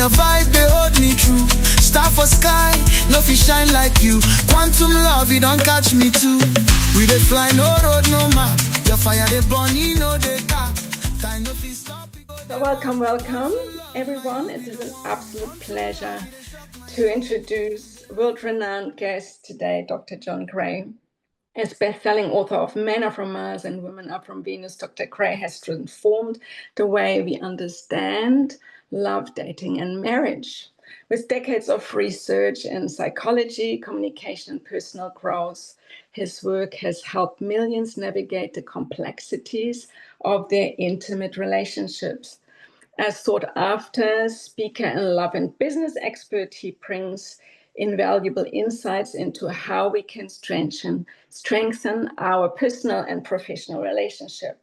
your vibe, they hold me true. Star for sky, no fish shine like you. Quantum love, you don't catch me too. We dey fly, no road, no map. Your fire, they burn, you know they cap. Time no fit stop. So welcome everyone. It is an absolute pleasure to introduce world-renowned guest today, Dr. John Gray. As best-selling author of Men Are From Mars and Women Are From Venus, Dr. Gray has transformed the way we understand love, dating, and marriage. With decades of research in psychology, communication, and personal growth, his work has helped millions navigate the complexities of their intimate relationships. As sought-after speaker and love and business expert, he brings invaluable insights into how we can strengthen our personal and professional relationship.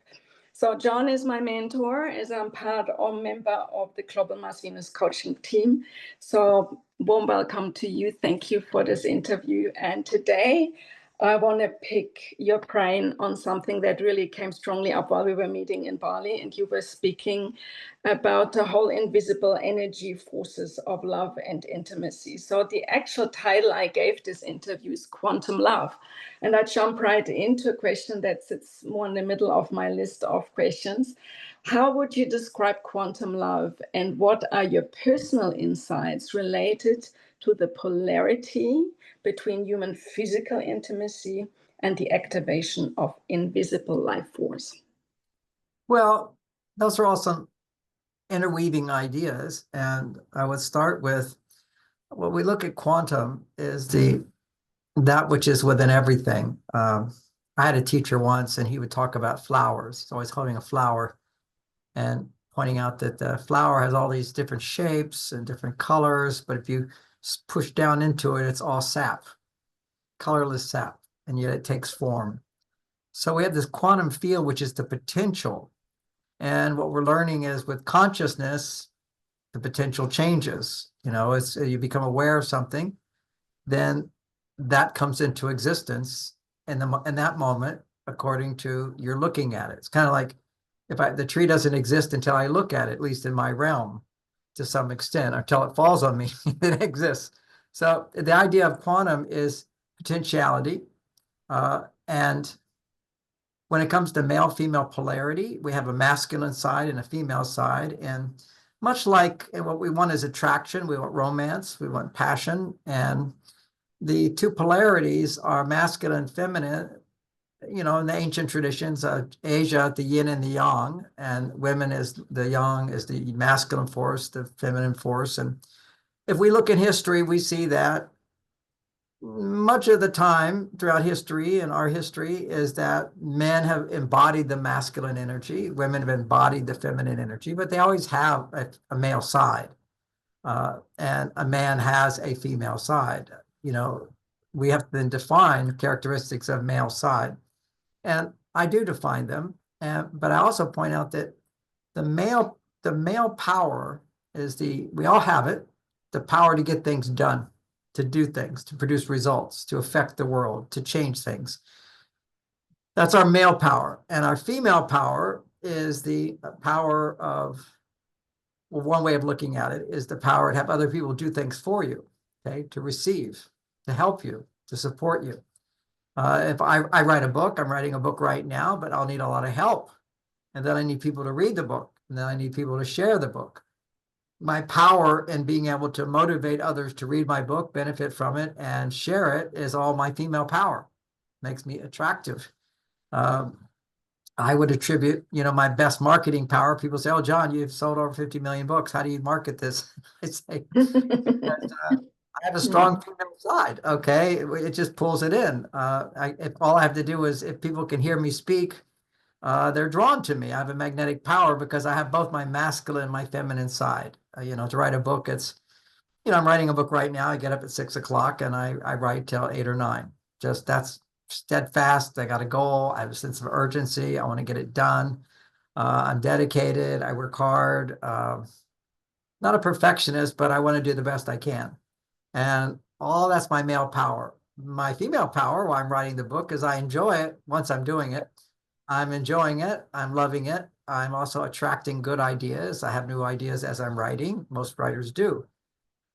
So John is my mentor, as I'm part or member of the Global Mars Venus coaching team. So warm welcome to you. Thank you for this interview. And today I want to pick your brain on something that really came strongly up while we were meeting in Bali, and you were speaking about the whole invisible energy forces of love and intimacy. So the actual title I gave this interview is Quantum Love. And I jump right into a question that sits more in the middle of my list of questions. How would you describe quantum love, and what are your personal insights related to the polarity between human physical intimacy and the activation of invisible life force? Well, those are all some interweaving ideas. And I would start with, when we look at quantum, is that which is within everything. I had a teacher once, and he would talk about flowers. He's always holding a flower and pointing out that the flower has all these different shapes and different colors, but if you push down into it, it's all sap, colorless sap, and yet it takes form. So we have this quantum field, which is the potential. And what we're learning is, with consciousness, the potential changes. You know, it's you become aware of something, then that comes into existence in that moment, according to you're looking at it. It's kind of like, the tree doesn't exist until I look at it, at least in my realm, to some extent, until it falls on me, it exists. So the idea of quantum is potentiality. And when it comes to male-female polarity, we have a masculine side and a female side. And much like what we want is attraction, we want romance, we want passion. And the two polarities are masculine and feminine. You know, in the ancient traditions, Asia, the yin and the yang, and women is the yang, is the masculine force, the feminine force. And if we look in history, we see that much of the time throughout history, and our history, is that men have embodied the masculine energy, women have embodied the feminine energy, but they always have a male side. And a man has a female side. You know, we have to then define characteristics of male side. And I do define them, but I also point out that the male power is we all have it, the power to get things done, to do things, to produce results, to affect the world, to change things. That's our male power. And our female power is the power of, well, one way of looking at it is the power to have other people do things for you, okay, to receive, to help you, to support you. If I write a book, I'm writing a book right now, but I'll need a lot of help. And then I need people to read the book. And then I need people to share the book. My power in being able to motivate others to read my book, benefit from it, and share it is all my female power. Makes me attractive. I would attribute, my best marketing power. People say, "Oh, John, you've sold over 50 million books. How do you market this?" I say, I have a strong female side. Okay, it just pulls it in. If all I have to do is, if people can hear me speak, they're drawn to me. I have a magnetic power because I have both my masculine and my feminine side. To write a book, I'm writing a book right now. I get up at 6 o'clock and I write till 8 or 9. Just that's steadfast. I got a goal. I have a sense of urgency. I want to get it done. I'm dedicated. I work hard. Not a perfectionist, but I want to do the best I can. And all that's my male power. My female power while I'm writing the book is I enjoy it once I'm doing it. I'm enjoying it. I'm loving it. I'm also attracting good ideas. I have new ideas as I'm writing. Most writers do.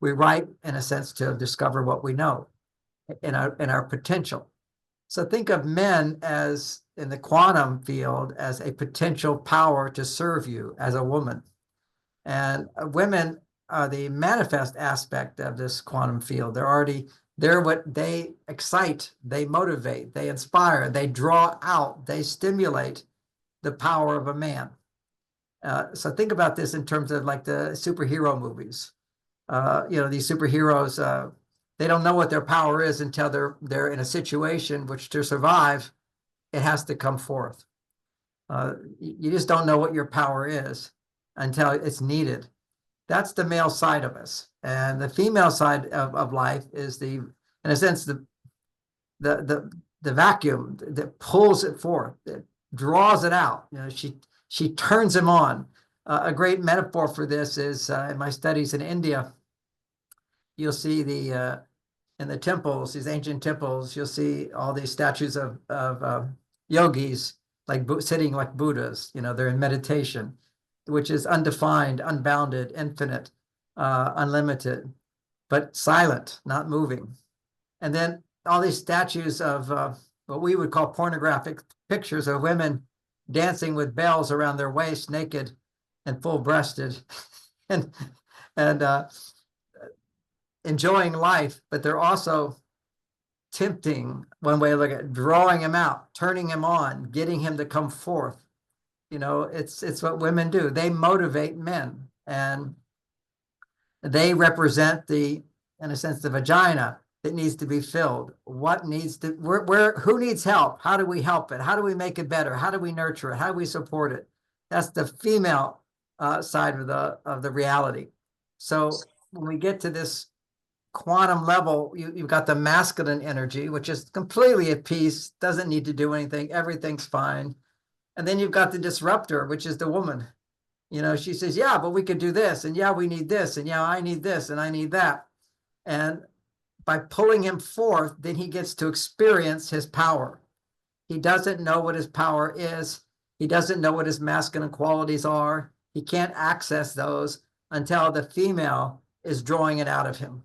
We write, in a sense, to discover what we know in our potential. So think of men as, in the quantum field, as a potential power to serve you as a woman. And women are the manifest aspect of this quantum field. They're what they excite, they motivate, they inspire, they draw out, they stimulate the power of a man. So think about this in terms of like the superhero movies. These superheroes, they don't know what their power is until they're in a situation which, to survive, it has to come forth. You just don't know what your power is until it's needed. That's the male side of us. And the female side of life is in a sense, the vacuum that pulls it forth, that draws it out. She turns him on. A great metaphor for this is in my studies in India. You'll see in the temples, these ancient temples, you'll see all these statues of yogis, like sitting like Buddhas. They're in meditation, which is undefined, unbounded, infinite, unlimited, but silent, not moving. And then all these statues of what we would call pornographic pictures of women dancing with bells around their waist, naked and full-breasted, and enjoying life, but they're also tempting, one way to look at it, drawing him out, turning him on, getting him to come forth. It's what women do. They motivate men, and they represent in a sense, the vagina that needs to be filled. Who needs help? How do we help it? How do we make it better? How do we nurture it? How do we support it? That's the female side of the reality. So when we get to this quantum level, you've got the masculine energy, which is completely at peace, doesn't need to do anything, everything's fine. And then you've got the disruptor, which is the woman. She says, yeah, but we could do this, and yeah, we need this, and yeah, I need this, and I need that. And by pulling him forth, then he gets to experience his power. He doesn't know what his power is. He doesn't know what his masculine qualities are. He can't access those until the female is drawing it out of him.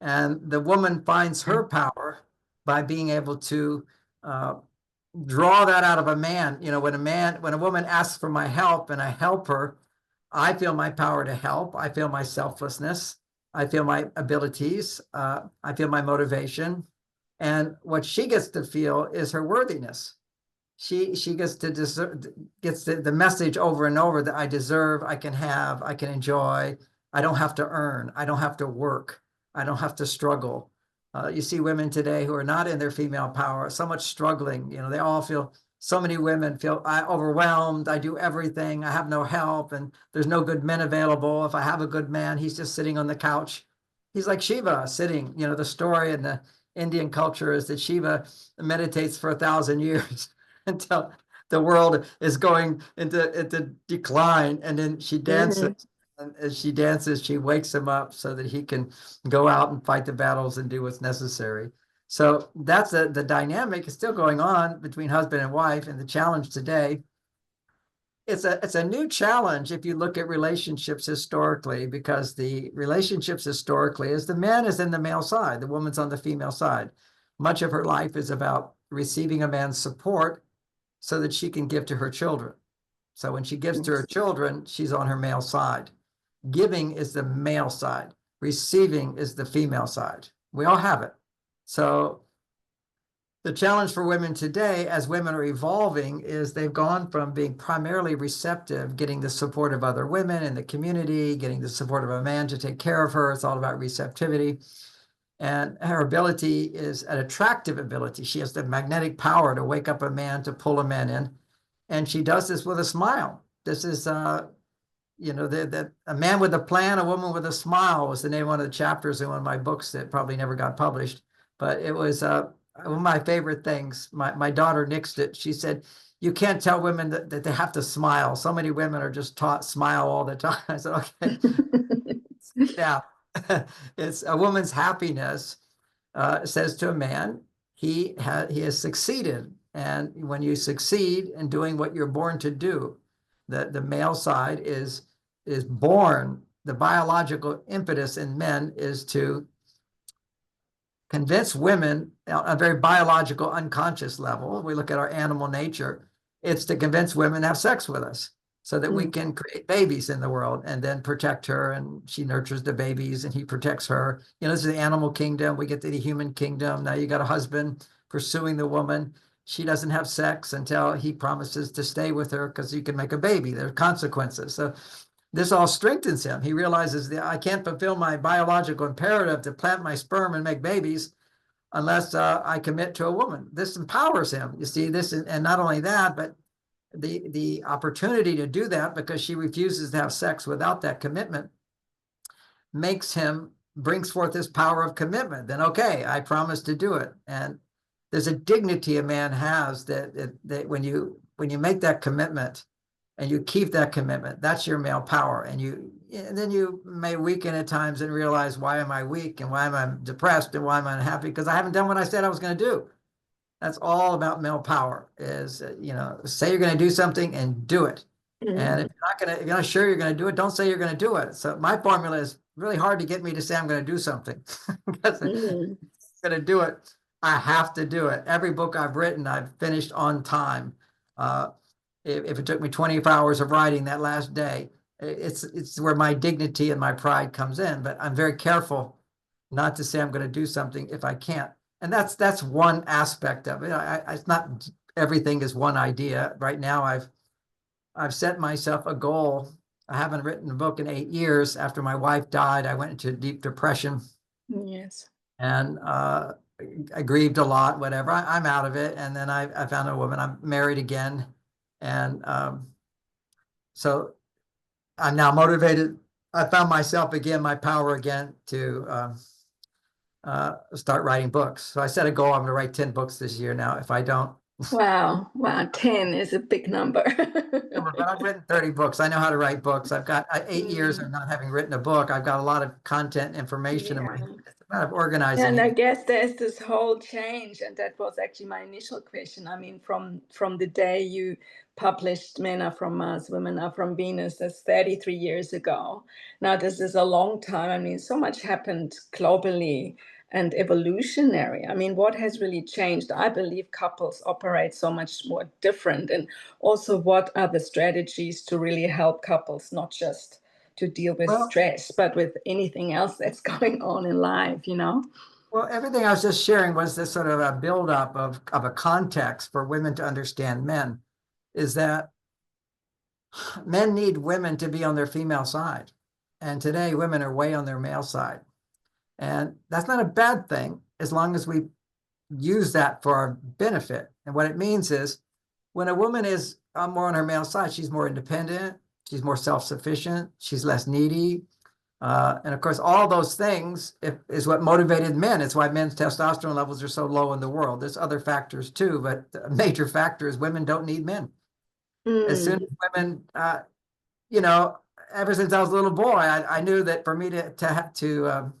And the woman finds her power by being able to draw that out of a man. When a woman asks for my help and I help her, I feel my power to help. I feel my selflessness. I feel my abilities. I feel my motivation. And what she gets to feel is her worthiness. She gets the message over and over that I deserve, I can have, I can enjoy. I don't have to earn. I don't have to work. I don't have to struggle. You see women today who are not in their female power, so much struggling. They all feel, so many women feel overwhelmed. I do everything. I have no help, and there's no good men available. If I have a good man, he's just sitting on the couch. He's like Shiva sitting. The story in the Indian culture is that Shiva meditates for 1,000 years until the world is going into decline, and then she dances. Mm-hmm. And as she dances, she wakes him up so that he can go out and fight the battles and do what's necessary. So that's the dynamic is still going on between husband and wife. And the challenge today, it's a new challenge if you look at relationships historically, because the relationships historically is the man is in the male side, the woman's on the female side. Much of her life is about receiving a man's support so that she can give to her children. So when she gives to her children, she's on her male side. Giving is the male side. Receiving is the female side. We all have it. So the challenge for women today, as women are evolving, is they've gone from being primarily receptive, getting the support of other women in the community, getting the support of a man to take care of her. It's all about receptivity. And her ability is an attractive ability. She has the magnetic power to wake up a man, to pull a man in. And she does this with a smile. This is a man with a plan, a woman with a smile was the name of one of the chapters in one of my books that probably never got published. But it was one of my favorite things. My daughter nixed it. She said, you can't tell women that they have to smile. So many women are just taught smile all the time. I said, okay. Yeah. It's a woman's happiness says to a man, he has succeeded. And when you succeed in doing what you're born to do, the male side is born. The biological impetus in men is to convince women on a very biological, unconscious level. We look at our animal nature. It's to convince women to have sex with us so that we can create babies in the world and then protect her. And she nurtures the babies and he protects her. You know, this is the animal kingdom. We get to the human kingdom. Now you got a husband pursuing the woman. She doesn't have sex until he promises to stay with her because you can make a baby. There are consequences. So this all strengthens him. He realizes that I can't fulfill my biological imperative to plant my sperm and make babies unless I commit to a woman. This empowers him. You see this, and not only that, but the opportunity to do that, because she refuses to have sex without that commitment, brings forth this power of commitment. Then, okay, I promise to do it. And there's a dignity a man has that when you make that commitment and you keep that commitment, that's your male power. And then you may weaken at times and realize, why am I weak and why am I depressed and why am I unhappy? Because I haven't done what I said I was going to do. That's all about male power is, say you're going to do something and do it. And if you're not sure you're going to do it, don't say you're going to do it. So my formula is really hard to get me to say I'm going to do something. Because if I'm going to do it, I have to do it. Every book I've written, I've finished on time. If it took me 24 hours of writing that last day, it's where my dignity and my pride comes in. But I'm very careful not to say I'm going to do something if I can't. And that's one aspect of it. It's not everything is one idea. Right now, I've set myself a goal. I haven't written a book in 8 years. After my wife died, I went into deep depression. Yes. And I grieved a lot, whatever. I'm out of it. And then I found a woman. I'm married again. And so I'm now motivated. I found myself again, my power again to start writing books. So I set a goal. I'm going to write 10 books this year. Now, if I don't. Wow. 10 is a big number. But I've written 30 books. I know how to write books. I've got 8 years of not having written a book. I've got a lot of content information in my head. It's a matter of organizing. And I guess there's this whole change, and that was actually my initial question. I mean, from the day you published Men Are From Mars, Women Are From Venus, that's 33 years ago. Now, this is a long time. I mean, so much happened globally and evolutionary. I mean, what has really changed? I believe couples operate so much more different. And also, what are the strategies to really help couples, not just to deal with stress, but with anything else that's going on in life, Well, everything I was just sharing was this sort of a buildup of a context for women to understand men, is that men need women to be on their female side. And today, women are way on their male side. And that's not a bad thing, as long as we use that for our benefit. And what it means is when a woman is more on her male side, she's more independent, she's more self-sufficient, she's less needy. And of course, all those things is what motivated men. It's why men's testosterone levels are so low in the world. There's other factors too, but a major factor is women don't need men. As soon as women, ever since I was a little boy, I knew that for me to have to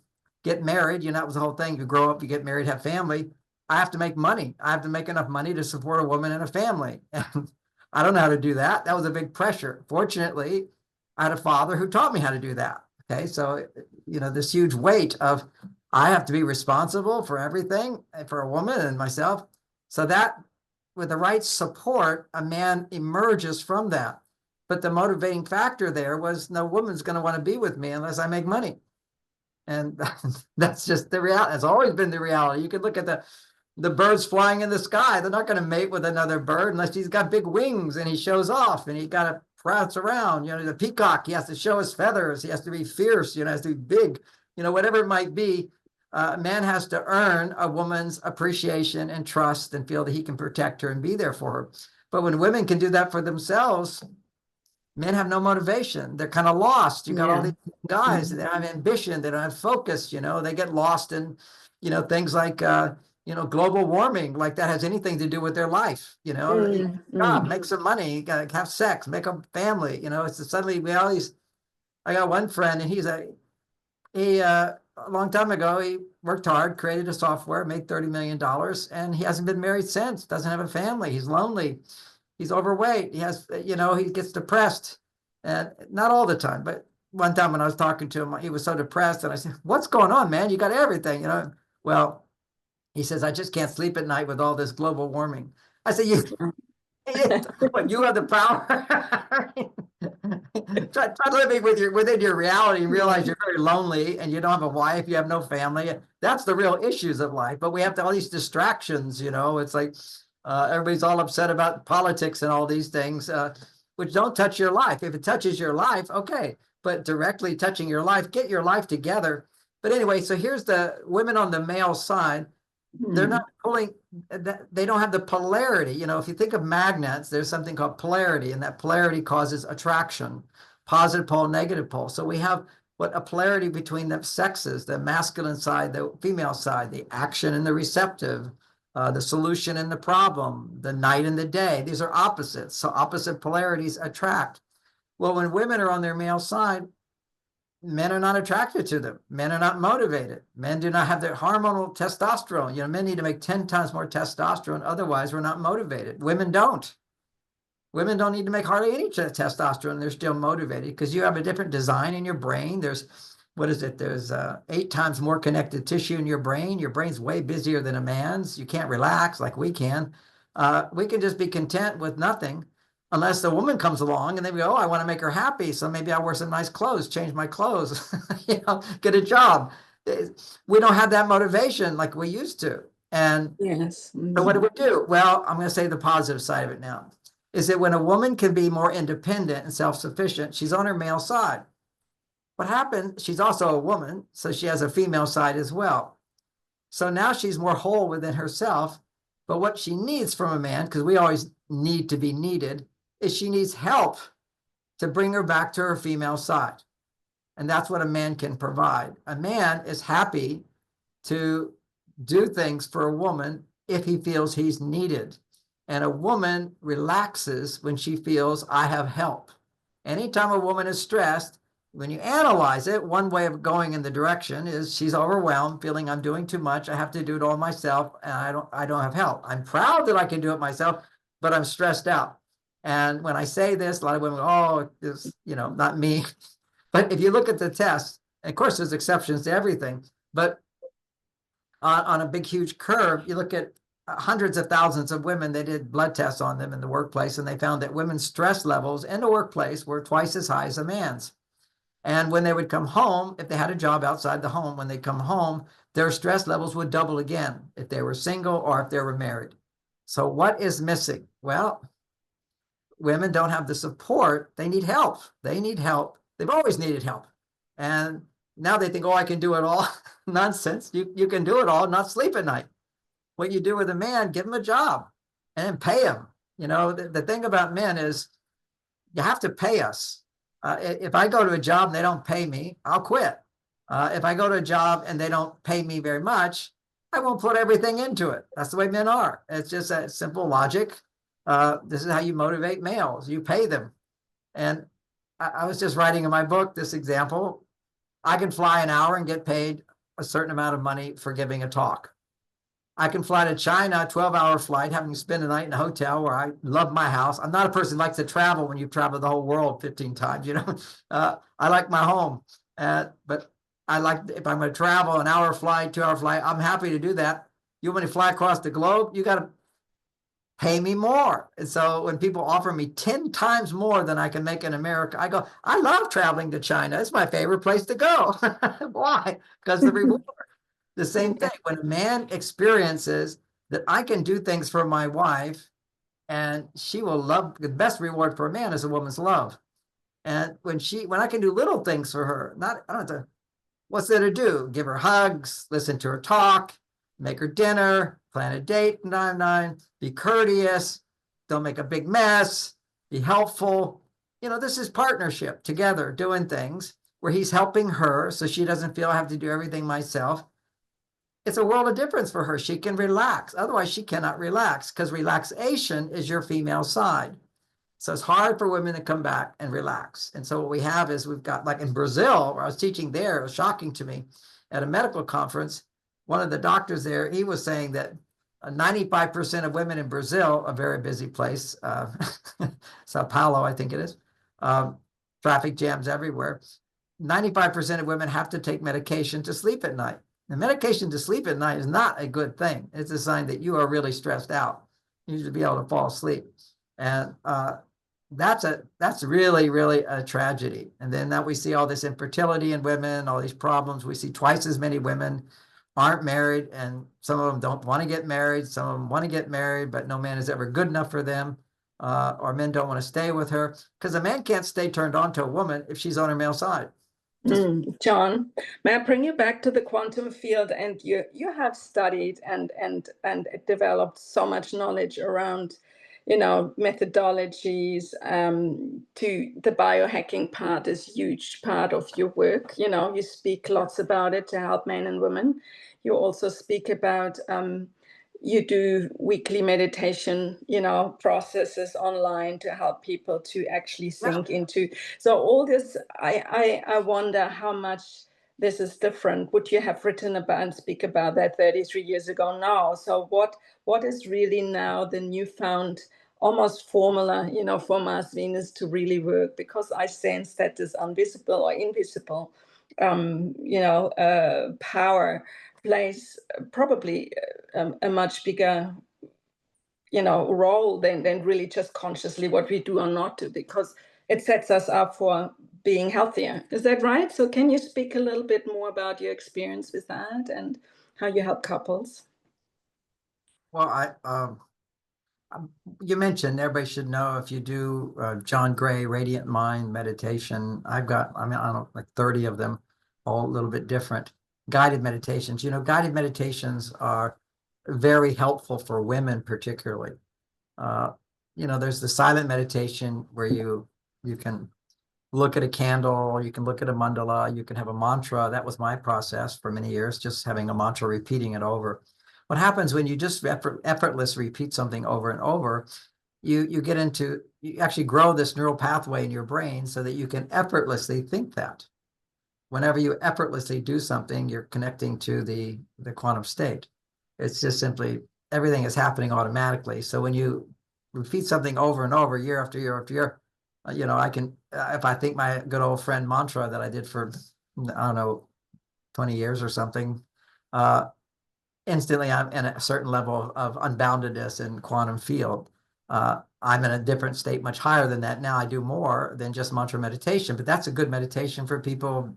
get married, that was the whole thing. You grow up, you get married, have family. I have to make money. I have to make enough money to support a woman and a family. And I don't know how to do that. That was a big pressure. Fortunately, I had a father who taught me how to do that. Okay. So, this huge weight of I have to be responsible for everything for a woman and myself. So that with the right support, a man emerges from that. But the motivating factor there was no woman's going to want to be with me unless I make money. And that's just the reality. It's always been the reality. You could look at the birds flying in the sky. They're not going to mate with another bird unless he's got big wings and he shows off and he got to prance around. The peacock, he has to show his feathers. He has to be fierce, has to be big, whatever it might be. A man has to earn a woman's appreciation and trust and feel that he can protect her and be there for her. But when women can do that for themselves, men have no motivation. They're kind of lost. You got all these guys that have ambition. They don't have focus. They get lost in, things like, global warming, like that has anything to do with their life. Make some money, have sex, make a family. It's suddenly we always. I got one friend, and he a long time ago, he worked hard, created a software, made $30 million, and he hasn't been married since. Doesn't have a family. He's lonely. He's overweight. He has, he gets depressed, and not all the time, but one time when I was talking to him, he was so depressed, and I said, "What's going on, man? You got everything, Well, he says, "I just can't sleep at night with all this global warming." I said, "What, you have the power?" try living within your reality and realize you're very lonely and you don't have a wife, you have no family. That's the real issues of life. But we have all these distractions, It's like everybody's all upset about politics and all these things, which don't touch your life. If it touches your life, okay. But directly touching your life, get your life together. But anyway, so here's the women on the male side. They're not pulling, they don't have the polarity. If you think of magnets, there's something called polarity, and that polarity causes attraction, positive pole, negative pole. So we have a polarity between the sexes, the masculine side, the female side, the action and the receptive, the solution and the problem, the night and the day. These are opposites. So opposite polarities attract. Well, when women are on their male side, men are not attracted to them. Men are not motivated. Men do not have their hormonal testosterone. Men need to make 10 times more testosterone. Otherwise, we're not motivated. Women don't. Women don't need to make hardly any testosterone. They're still motivated because you have a different design in your brain. There's 8 times more connected tissue in your brain. Your brain's way busier than a man's. You can't relax like we can. We can just be content with nothing. Unless the woman comes along and they go, "Oh, I want to make her happy, so maybe I'll wear some nice clothes, change my clothes, get a job." We don't have that motivation like we used to. And yes. So what do we do? Well, I'm going to say the positive side of it now, is that when a woman can be more independent and self-sufficient, she's on her male side. What happened? She's also a woman, so she has a female side as well. So now she's more whole within herself. But what she needs from a man, because we always need to be needed, is she needs help to bring her back to her female side. And that's what a man can provide. A man is happy to do things for a woman if he feels he's needed. And a woman relaxes when she feels, "I have help." Anytime a woman is stressed, when you analyze it, one way of going in the direction is she's overwhelmed, feeling, "I'm doing too much. I have to do it all myself, and I don't have help. I'm proud that I can do it myself, but I'm stressed out." And when I say this, a lot of women go, "Oh, it's, not me." But if you look at the test, of course, there's exceptions to everything, but on a big, huge curve, you look at hundreds of thousands of women, they did blood tests on them in the workplace, and they found that women's stress levels in the workplace were twice as high as a man's. And when they would come home, if they had a job outside the home, when they come home, their stress levels would double again if they were single or if they were married. So what is missing? Well, women don't have the support. They need help. They need help. They've always needed help. And now they think, "Oh, I can do it all." Nonsense. You can do it all, not sleep at night. What you do with a man, give him a job and then pay him. The thing about men is you have to pay us. If I go to a job and they don't pay me, I'll quit. If I go to a job and they don't pay me very much, I won't put everything into it. That's the way men are. It's just a simple logic. This is how you motivate males. You pay them. And I was just writing in my book this example. I can fly an hour and get paid a certain amount of money for giving a talk. I can fly to China, a 12-hour flight, having spent a night in a hotel where I love my house. I'm not a person who likes to travel when you've traveled the whole world 15 times, I like my home. But I like, if I'm going to travel an hour flight, 2-hour flight, I'm happy to do that. You want me to fly across the globe? You got to pay me more. And so when people offer me 10 times more than I can make in America, I go, "I love traveling to China. It's my favorite place to go." Why? Because the reward. The same thing, when a man experiences that I can do things for my wife and she will love, the best reward for a man is a woman's love. And when I can do little things for her, I don't have to, what's there to do? Give her hugs, listen to her talk, make her dinner, plan a date, be courteous, don't make a big mess, be helpful. This is partnership together, doing things where he's helping her so she doesn't feel I have to do everything myself. It's a world of difference for her. She can relax. Otherwise, she cannot relax, because relaxation is your female side. So it's hard for women to come back and relax. And so what we have is we've got, like in Brazil, where I was teaching there, it was shocking to me, at a medical conference, one of the doctors there, he was saying that 95% of women in Brazil, a very busy place, Sao Paulo, I think it is, traffic jams everywhere. 95% of women have to take medication to sleep at night. The medication to sleep at night is not a good thing. It's a sign that you are really stressed out. You should be able to fall asleep. And that's really, really a tragedy. And then that we see all this infertility in women, all these problems. We see twice as many women aren't married, and some of them don't want to get married. Some of them want to get married, but no man is ever good enough for them, or men don't want to stay with her, because a man can't stay turned on to a woman if she's on her male side. John, may I bring you back to the quantum field? And you have studied and developed so much knowledge around, methodologies. To the biohacking part is a huge part of your work. You speak lots about it to help men and women. You also speak about you do weekly meditation, processes online to help people to actually sink into. So all this, I wonder how much this is different. Would you have written about and speak about that 33 years ago now? So what is really now the newfound almost formula, for Mars Venus to really work? Because I sense that this invisible or invisible, power plays probably a much bigger role than really just consciously what we do or not do, because it sets us up for being healthier. Is that right? So can you speak a little bit more about your experience with that and how you help couples? Well, you mentioned everybody should know, if you do John Gray Radiant Mind meditation, I don't know, like 30 of them, all a little bit different. Guided meditations. Guided meditations are very helpful for women particularly. There's the silent meditation where you can look at a candle, you can look at a mandala, you can have a mantra. That was my process for many years, just having a mantra, repeating it over. What happens when you just effortless repeat something over and over, you actually grow this neural pathway in your brain so that you can effortlessly think that. Whenever you effortlessly do something, you're connecting to the quantum state. It's just simply everything is happening automatically. So when you repeat something over and over, year after year after year, I can, if I think my good old friend mantra that I did for, I don't know, 20 years or something, instantly I'm in a certain level of unboundedness in quantum field. I'm in a different state, much higher than that. Now I do more than just mantra meditation, but that's a good meditation for people.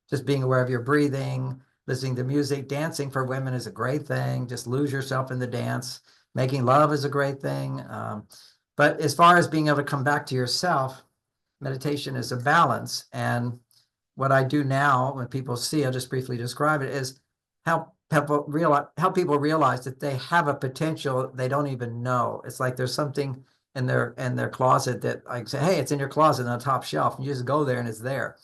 Just being aware of your breathing, listening to music. Dancing for women is a great thing. Just lose yourself in the dance. Making love is a great thing. But as far as being able to come back to yourself, meditation is a balance. And what I do now, when people see, I'll just briefly describe it, is help people realize that they have a potential they don't even know. It's like there's something in their closet that I say, hey, it's in your closet on the top shelf, and you just go there and it's there.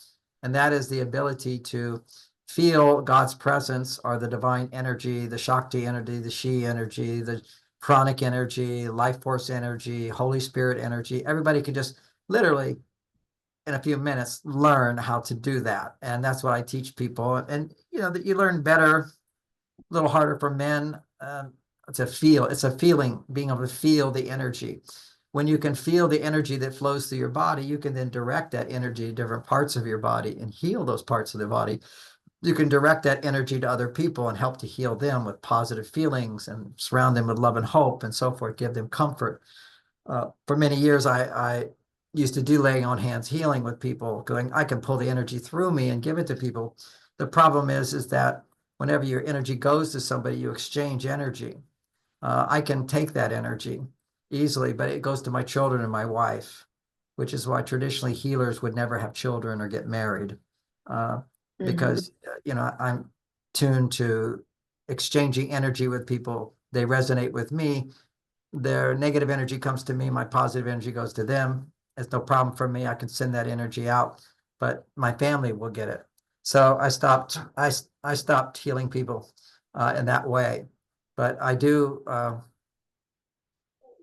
And that is the ability to feel God's presence, or the divine energy, the Shakti energy, the Shi energy, the pranic energy, life force energy, Holy Spirit energy. Everybody can just literally in a few minutes learn how to do that. And that's what I teach people. And that you learn better, a little harder for men to feel. It's a feeling, being able to feel the energy. When you can feel the energy that flows through your body, you can then direct that energy to different parts of your body and heal those parts of the body. You can direct that energy to other people and help to heal them with positive feelings and surround them with love and hope and so forth, give them comfort. For many years, I used to do laying on hands healing with people, going, I can pull the energy through me and give it to people. The problem is that whenever your energy goes to somebody, you exchange energy. I can take that energy easily, but it goes to my children and my wife, which is why traditionally healers would never have children or get married, because I'm tuned to exchanging energy with people. They resonate with me. Their negative energy comes to me. My positive energy goes to them. It's no problem for me. I can send that energy out, but my family will get it. So I stopped healing people in that way. But I do.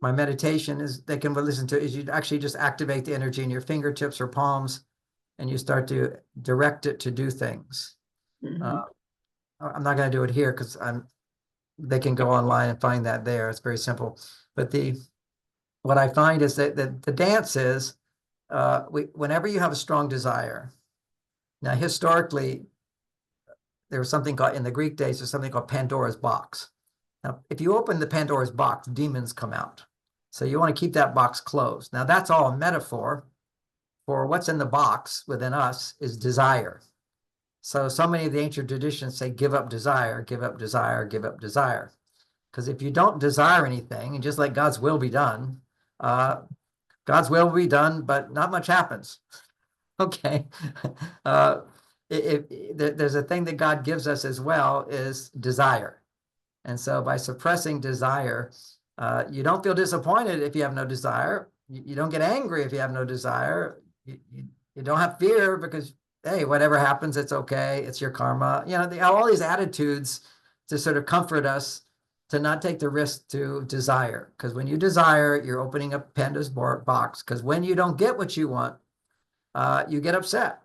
My meditation is, they can listen to, is you actually just activate the energy in your fingertips or palms, and you start to direct it to do things. I'm not going to do it here because they can go online and find that there. It's very simple. But what I find is that the dance is whenever you have a strong desire. Now, historically, there was something called, in the Greek days, there's something called Pandora's box. Now, if you open the Pandora's box, demons come out. So you want to keep that box closed. Now, that's all a metaphor for what's in the box within us is desire. So many of the ancient traditions say, give up desire, give up desire, give up desire. Because if you don't desire anything, and just let God's will be done, God's will be done, but not much happens. Okay. There's a thing that God gives us as well is desire. And so by suppressing desire, you don't feel disappointed if you have no desire. You don't get angry if you have no desire. You don't have fear because, hey, whatever happens, it's okay. It's your karma. You know, all these attitudes to sort of comfort us to not take the risk to desire. Because when you desire, you're opening up Pandora's box. Because when you don't get what you want, you get upset.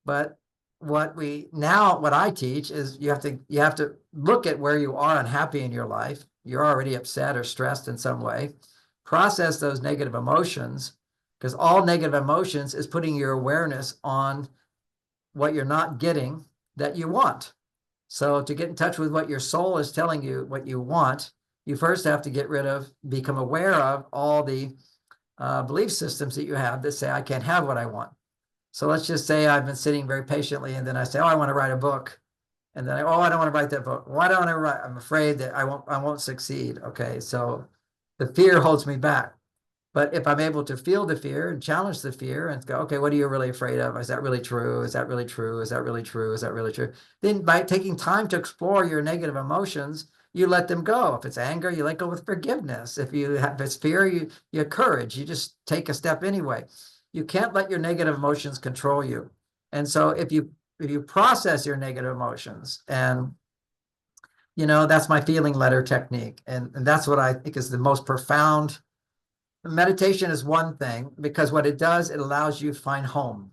But what I teach is you have to look at where you are unhappy in your life. You're already upset or stressed in some way. Process those negative emotions, because all negative emotions is putting your awareness on what you're not getting that you want. So to get in touch with what your soul is telling you, what you want, you first have to become aware of all the belief systems that you have that say, I can't have what I want. So let's just say I've been sitting very patiently, and then I say, oh, I want to write a book. And then I don't want to write that book. Why don't I write? I'm afraid that I won't succeed. Okay, so the fear holds me back. But if I'm able to feel the fear and challenge the fear and go, okay, what are you really afraid of? Is that really true? Is that really true? Is that really true? Is that really true? Then by taking time to explore your negative emotions, you let them go. If it's anger, you let go with forgiveness. If it's fear, you courage. You just take a step anyway. You can't let your negative emotions control you. And so if you process your negative emotions, and that's my feeling letter technique, and that's what I think is the most profound. Meditation is one thing, because what it does, it allows you to find home.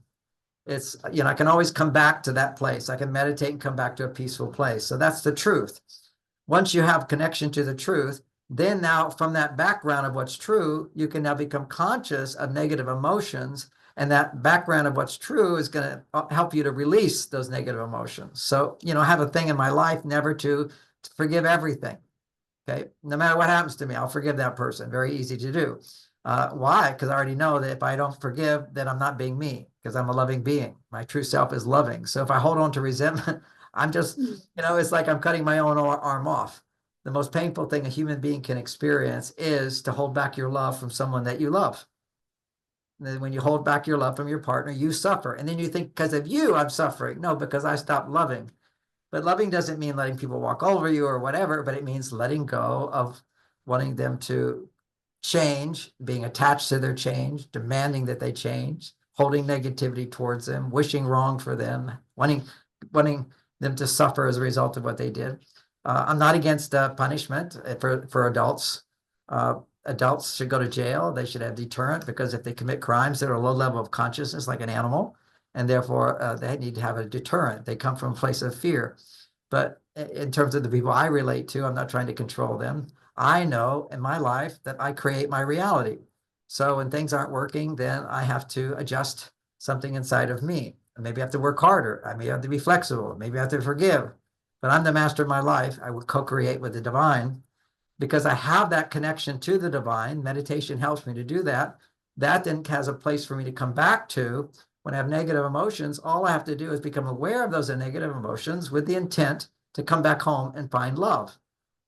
It's, I can always come back to that place. I can meditate and come back to a peaceful place. So that's the truth. Once you have connection to the truth, then now from that background of what's true, you can now become conscious of negative emotions. And that background of what's true is going to help you to release those negative emotions. So, I have a thing in my life, never to forgive everything. Okay, no matter what happens to me, I'll forgive that person. Very easy to do. Why? Because I already know that if I don't forgive, then I'm not being me, because I'm a loving being. My true self is loving. So if I hold on to resentment, I'm just, it's like I'm cutting my own arm off. The most painful thing a human being can experience is to hold back your love from someone that you love. And then when you hold back your love from your partner, you suffer. And then you think, because of you, I'm suffering. No, because I stopped loving. But loving doesn't mean letting people walk over you or whatever, but it means letting go of wanting them to change, being attached to their change, demanding that they change, holding negativity towards them, wishing wrong for them, wanting them to suffer as a result of what they did. I'm not against punishment for adults. Adults should go to jail. They should have deterrent, because if they commit crimes that are a low level of consciousness, like an animal, and therefore they need to have a deterrent. They come from a place of fear. But in terms of the people I relate to, I'm not trying to control them. I know in my life that I create my reality. So when things aren't working, then I have to adjust something inside of me. Maybe I have to work harder. I may have to be flexible. Maybe I have to forgive. But I'm the master of my life. I will co-create with the divine, because I have that connection to the divine. Meditation helps me to do that. That then has a place for me to come back to. When I have negative emotions, all I have to do is become aware of those negative emotions with the intent to come back home and find love.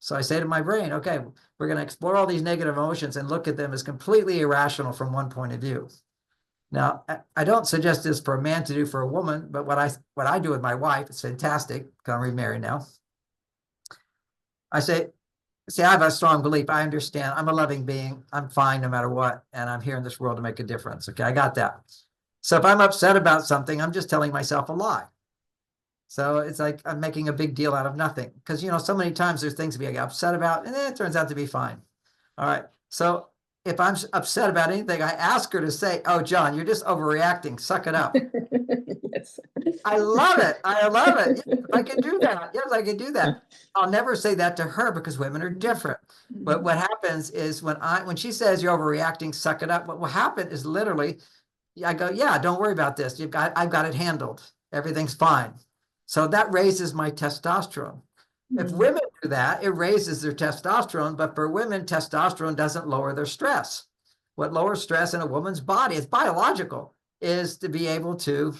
So I say to my brain, okay, we're going to explore all these negative emotions and look at them as completely irrational from one point of view. Now, I don't suggest this for a man to do for a woman, but what I do with my wife, it's fantastic, because I'm remarried now. I say, see, I have a strong belief. I understand. I'm a loving being. I'm fine no matter what. And I'm here in this world to make a difference. Okay, I got that. So if I'm upset about something, I'm just telling myself a lie. So it's like I'm making a big deal out of nothing, because, so many times there's things to be upset about, and then it turns out to be fine. All right. So if I'm upset about anything, I ask her to say, oh, John, you're just overreacting. Suck it up. Yes. I love it. I love it. Yes, I can do that. Yes, I can do that. I'll never say that to her because women are different. But what happens is when she says you're overreacting, suck it up. What will happen is literally, I go, yeah, don't worry about this. I've got it handled. Everything's fine. So that raises my testosterone. If women do that, it raises their testosterone. But for women, testosterone doesn't lower their stress. What lowers stress in a woman's body, it's biological, is to be able to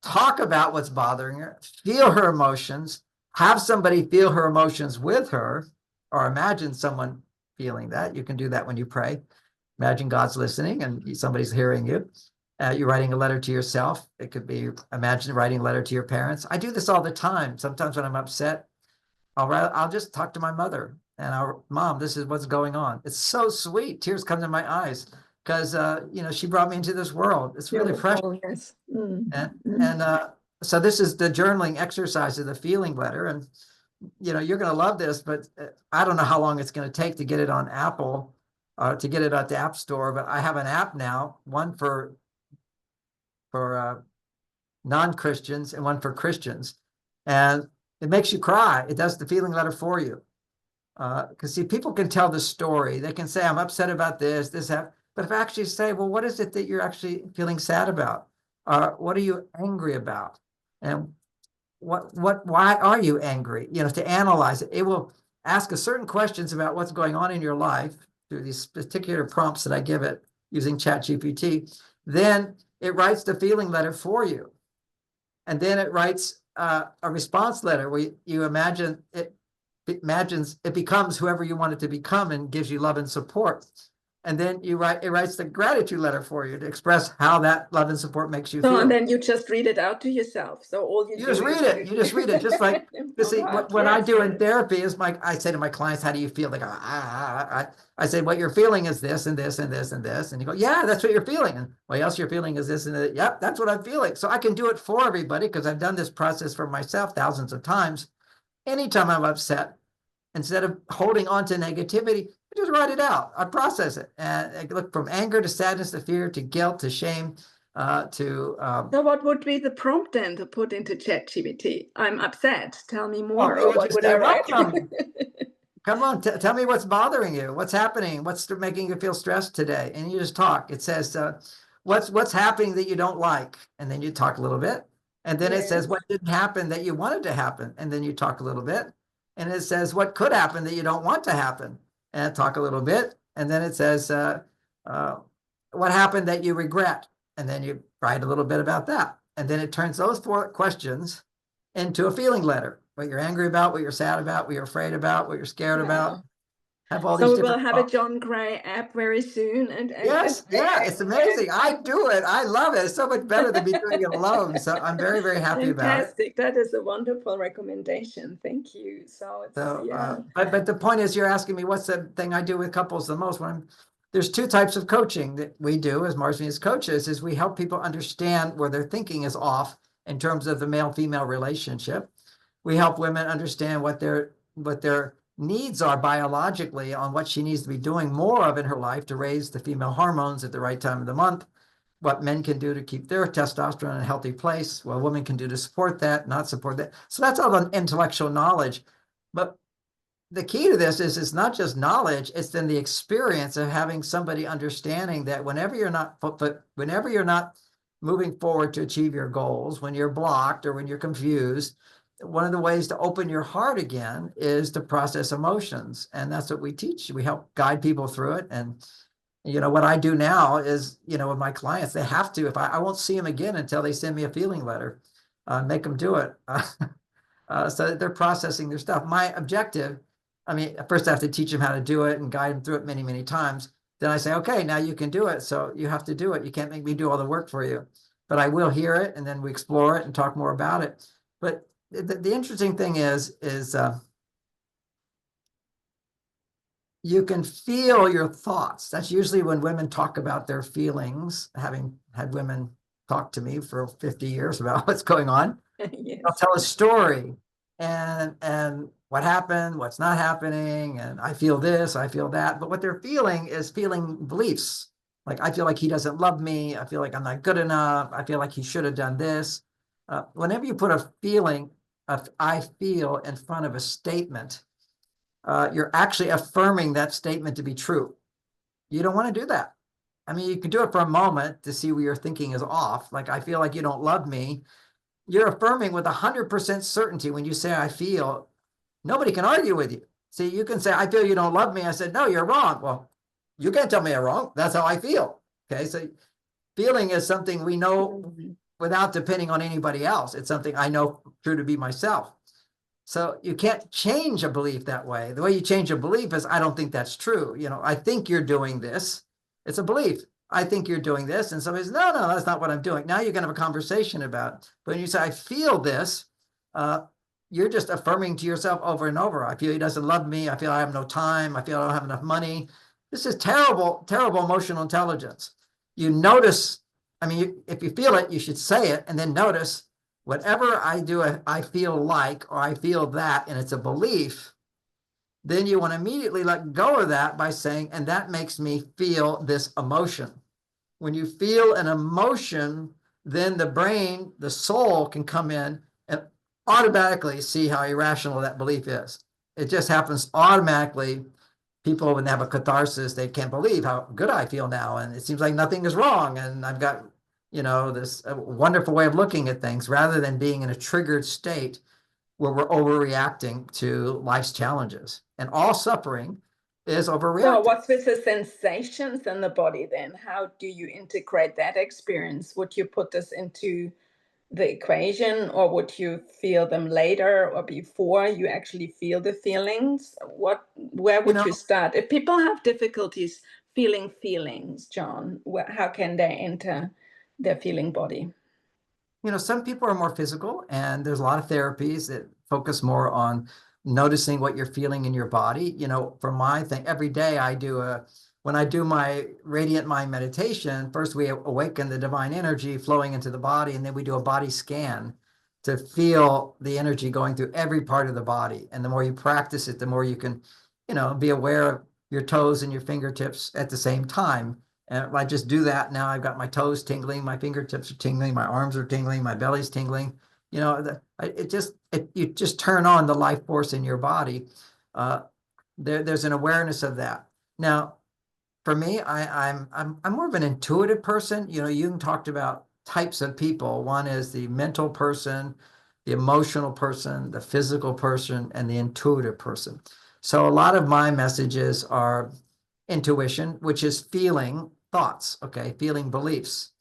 talk about what's bothering her, feel her emotions, have somebody feel her emotions with her, or imagine someone feeling that. You can do that when you pray. Imagine God's listening and somebody's hearing you. You're writing a letter to yourself. It could be, imagine writing a letter to your parents. I do this all the time. Sometimes when I'm upset, I'll just talk to my mother and our mom, this is what's going on. It's so sweet. Tears come to my eyes because, she brought me into this world. It's really precious. Yes. And so this is the journaling exercise of the feeling letter. And, you're going to love this, but I don't know how long it's going to take to get it on Apple, to get it at the App Store. But I have an app now, one for non-Christians and one for Christians. And it makes you cry. It does the feeling letter for you. Because see, people can tell the story. They can say, I'm upset about this, that. But if I actually say, well, what is it that you're actually feeling sad about? What are you angry about? And why are you angry? To analyze it, it will ask a certain questions about what's going on in your life through these particular prompts that I give it using ChatGPT. Then it writes the feeling letter for you. And then it writes a response letter where you imagine it becomes whoever you want it to become and gives you love and support. And then it writes the gratitude letter for you to express how that love and support makes you feel. And then you just read it out to yourself. So all you just read it. You just read it. Just like see, what I do in therapy is I say to my clients, how do you feel? They go, I say, what you're feeling is this and this and this and this. And you go, yeah, that's what you're feeling. And what else you're feeling is this and that. Yep, that's what I'm feeling. So I can do it for everybody because I've done this process for myself thousands of times. Anytime I'm upset, instead of holding on to negativity, I just write it out. I process it. And I look from anger to sadness to fear to guilt to shame to... So what would be the prompt then to put into ChatGPT? I'm upset. Tell me more. Or what would I write? Come on, tell me what's bothering you. What's happening? What's making you feel stressed today? And you just talk. It says, what's happening that you don't like? And then you talk a little bit. And then it says, what didn't happen that you wanted to happen? And then you talk a little bit. And it says, what could happen that you don't want to happen? And talk a little bit. And then it says, what happened that you regret? And then you write a little bit about that. And then it turns those 4 questions into a feeling letter. What you're angry about, what you're sad about, what you're afraid about, what you're scared about. Have all these we will have a John Gray app very soon. Yes, it's amazing. I do it. I love it. It's so much better than me doing it alone. So I'm very, very happy about it. Fantastic. That is a wonderful recommendation. Thank you. But the point is, you're asking me what's the thing I do with couples the most. There's 2 types of coaching that we do as Mars Venus coaches. Is we help people understand where their thinking is off in terms of the male-female relationship. We help women understand what their needs are biologically on what she needs to be doing more of in her life to raise the female hormones at the right time of the month, what men can do to keep their testosterone in a healthy place, what women can do to support that, not support that. So that's all the intellectual knowledge. But the key to this is it's not just knowledge, it's then the experience of having somebody understanding that whenever you're not moving forward to achieve your goals, when you're blocked or when you're confused, one of the ways to open your heart again is to process emotions. And that's what we teach. We help guide people through it. And, what I do now is, with my clients, they have to, if I won't see them again until they send me a feeling letter, make them do it. So that they're processing their stuff. My objective, first I have to teach them how to do it and guide them through it many, many times. Then I say, okay, now you can do it. So you have to do it. You can't make me do all the work for you, but I will hear it. And then we explore it and talk more about it. But the interesting thing is you can feel your thoughts. That's usually when women talk about their feelings, having had women talk to me for 50 years about what's going on. Yes. I'll tell a story and what happened, what's not happening, and I feel this, I feel that. But what they're feeling is feeling beliefs. Like, I feel like he doesn't love me. I feel like I'm not good enough. I feel like he should have done this. Whenever you put a feeling of I feel in front of a statement, you're actually affirming that statement to be true. You don't want to do that. I mean, you can do it for a moment to see where your thinking is off. Like, I feel like you don't love me. You're affirming with 100% certainty when you say, I feel, nobody can argue with you. See, you can say, I feel you don't love me. I said, no, you're wrong. Well, you can't tell me I'm wrong. That's how I feel. Okay. So feeling is something we know without depending on anybody else. It's something I know true to be myself. So you can't change a belief that way. The way you change a belief is, I don't think that's true. You know, I think you're doing this. It's a belief. I think you're doing this. And somebody says, no, that's not what I'm doing. Now you're going to have a conversation about it. But when you say, I feel this, you're just affirming to yourself over and over. I feel he doesn't love me. I feel I have no time. I feel I don't have enough money. This is terrible, terrible emotional intelligence. You notice, I mean, if you feel it, you should say it and then notice, whatever I do, I feel like, or I feel that, and it's a belief, then you want to immediately let go of that by saying, and that makes me feel this emotion. When you feel an emotion, then the brain, the soul can come in and automatically see how irrational that belief is. It just happens automatically. People, when they have a catharsis, they can't believe how good I feel now. And it seems like nothing is wrong. And I've got, you know, this wonderful way of looking at things, rather than being in a triggered state where we're overreacting to life's challenges. And all suffering is overreacting. So what's with the sensations in the body then? How do you integrate that experience? Would you put this into the equation, or would you feel them later or before you actually feel the feelings? Where would you start? If people have difficulties feeling feelings, John, how can they enter their feeling body? You know, some people are more physical, and there's a lot of therapies that focus more on noticing what you're feeling in your body. You know, for my thing, every day when I do my radiant mind meditation, first we awaken the divine energy flowing into the body, and then we do a body scan to feel the energy going through every part of the body. And the more you practice it, the more you can, you know, be aware of your toes and your fingertips at the same time. And if I just do that, now I've got my toes tingling, my fingertips are tingling, my arms are tingling, my belly's tingling. You know, you just turn on the life force in your body. There's an awareness of that. Now, for me, I'm more of an intuitive person. You know, Jung talked about types of people. One is the mental person, the emotional person, the physical person, and the intuitive person. So a lot of my messages are intuition, which is feeling thoughts, okay, feeling beliefs.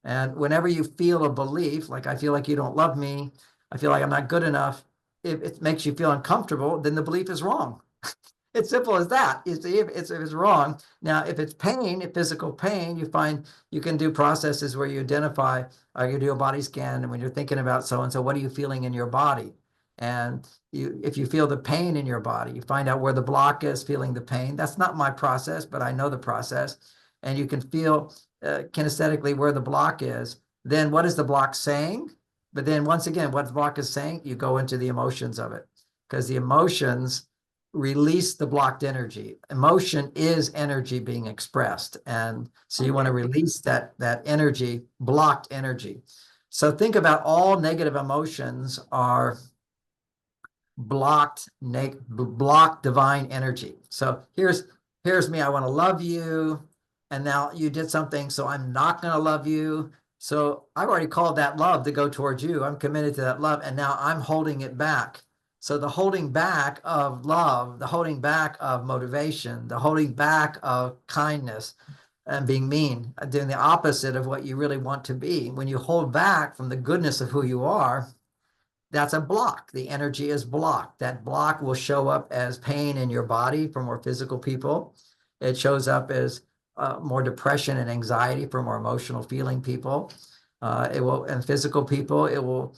And whenever you feel a belief, like I feel like you don't love me, I feel like I'm not good enough, if it makes you feel uncomfortable, then the belief is wrong. It's simple as that. You see, if it's wrong. Now, if it's pain, if physical pain, you find you can do processes where you identify, you do a body scan, and when you're thinking about so-and-so, what are you feeling in your body? And if you feel the pain in your body, you find out where the block is, feeling the pain. That's not my process, but I know the process. And you can feel kinesthetically where the block is. Then what is the block saying? But then once again, what the block is saying, you go into the emotions of it, because the emotions release the blocked energy. Emotion is energy being expressed. And so you want to release that energy, blocked energy. So think about all negative emotions are blocked divine energy. So here's me, I want to love you, and now you did something, so I'm not going to love you. So I've already called that love to go towards you. I'm committed to that love, and now I'm holding it back. So the holding back of love, the holding back of motivation, the holding back of kindness and being mean, doing the opposite of what you really want to be. When you hold back from the goodness of who you are, that's a block. The energy is blocked. That block will show up as pain in your body for more physical people. It shows up as more depression and anxiety for more emotional feeling people. It will, and physical people, it will.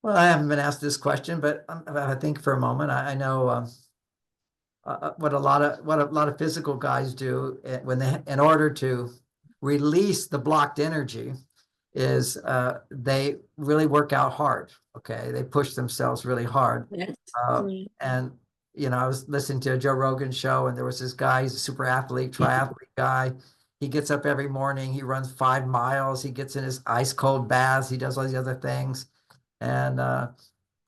Well, I haven't been asked this question, but I think for a moment, I know what a lot of physical guys do when in order to release the blocked energy, is they really work out hard. Okay, they push themselves really hard. Yes. And you know, I was listening to a Joe Rogan show, and there was this guy, he's a super athlete, triathlete guy. He gets up every morning. He runs 5 miles. He gets in his ice cold baths. He does all these other things. And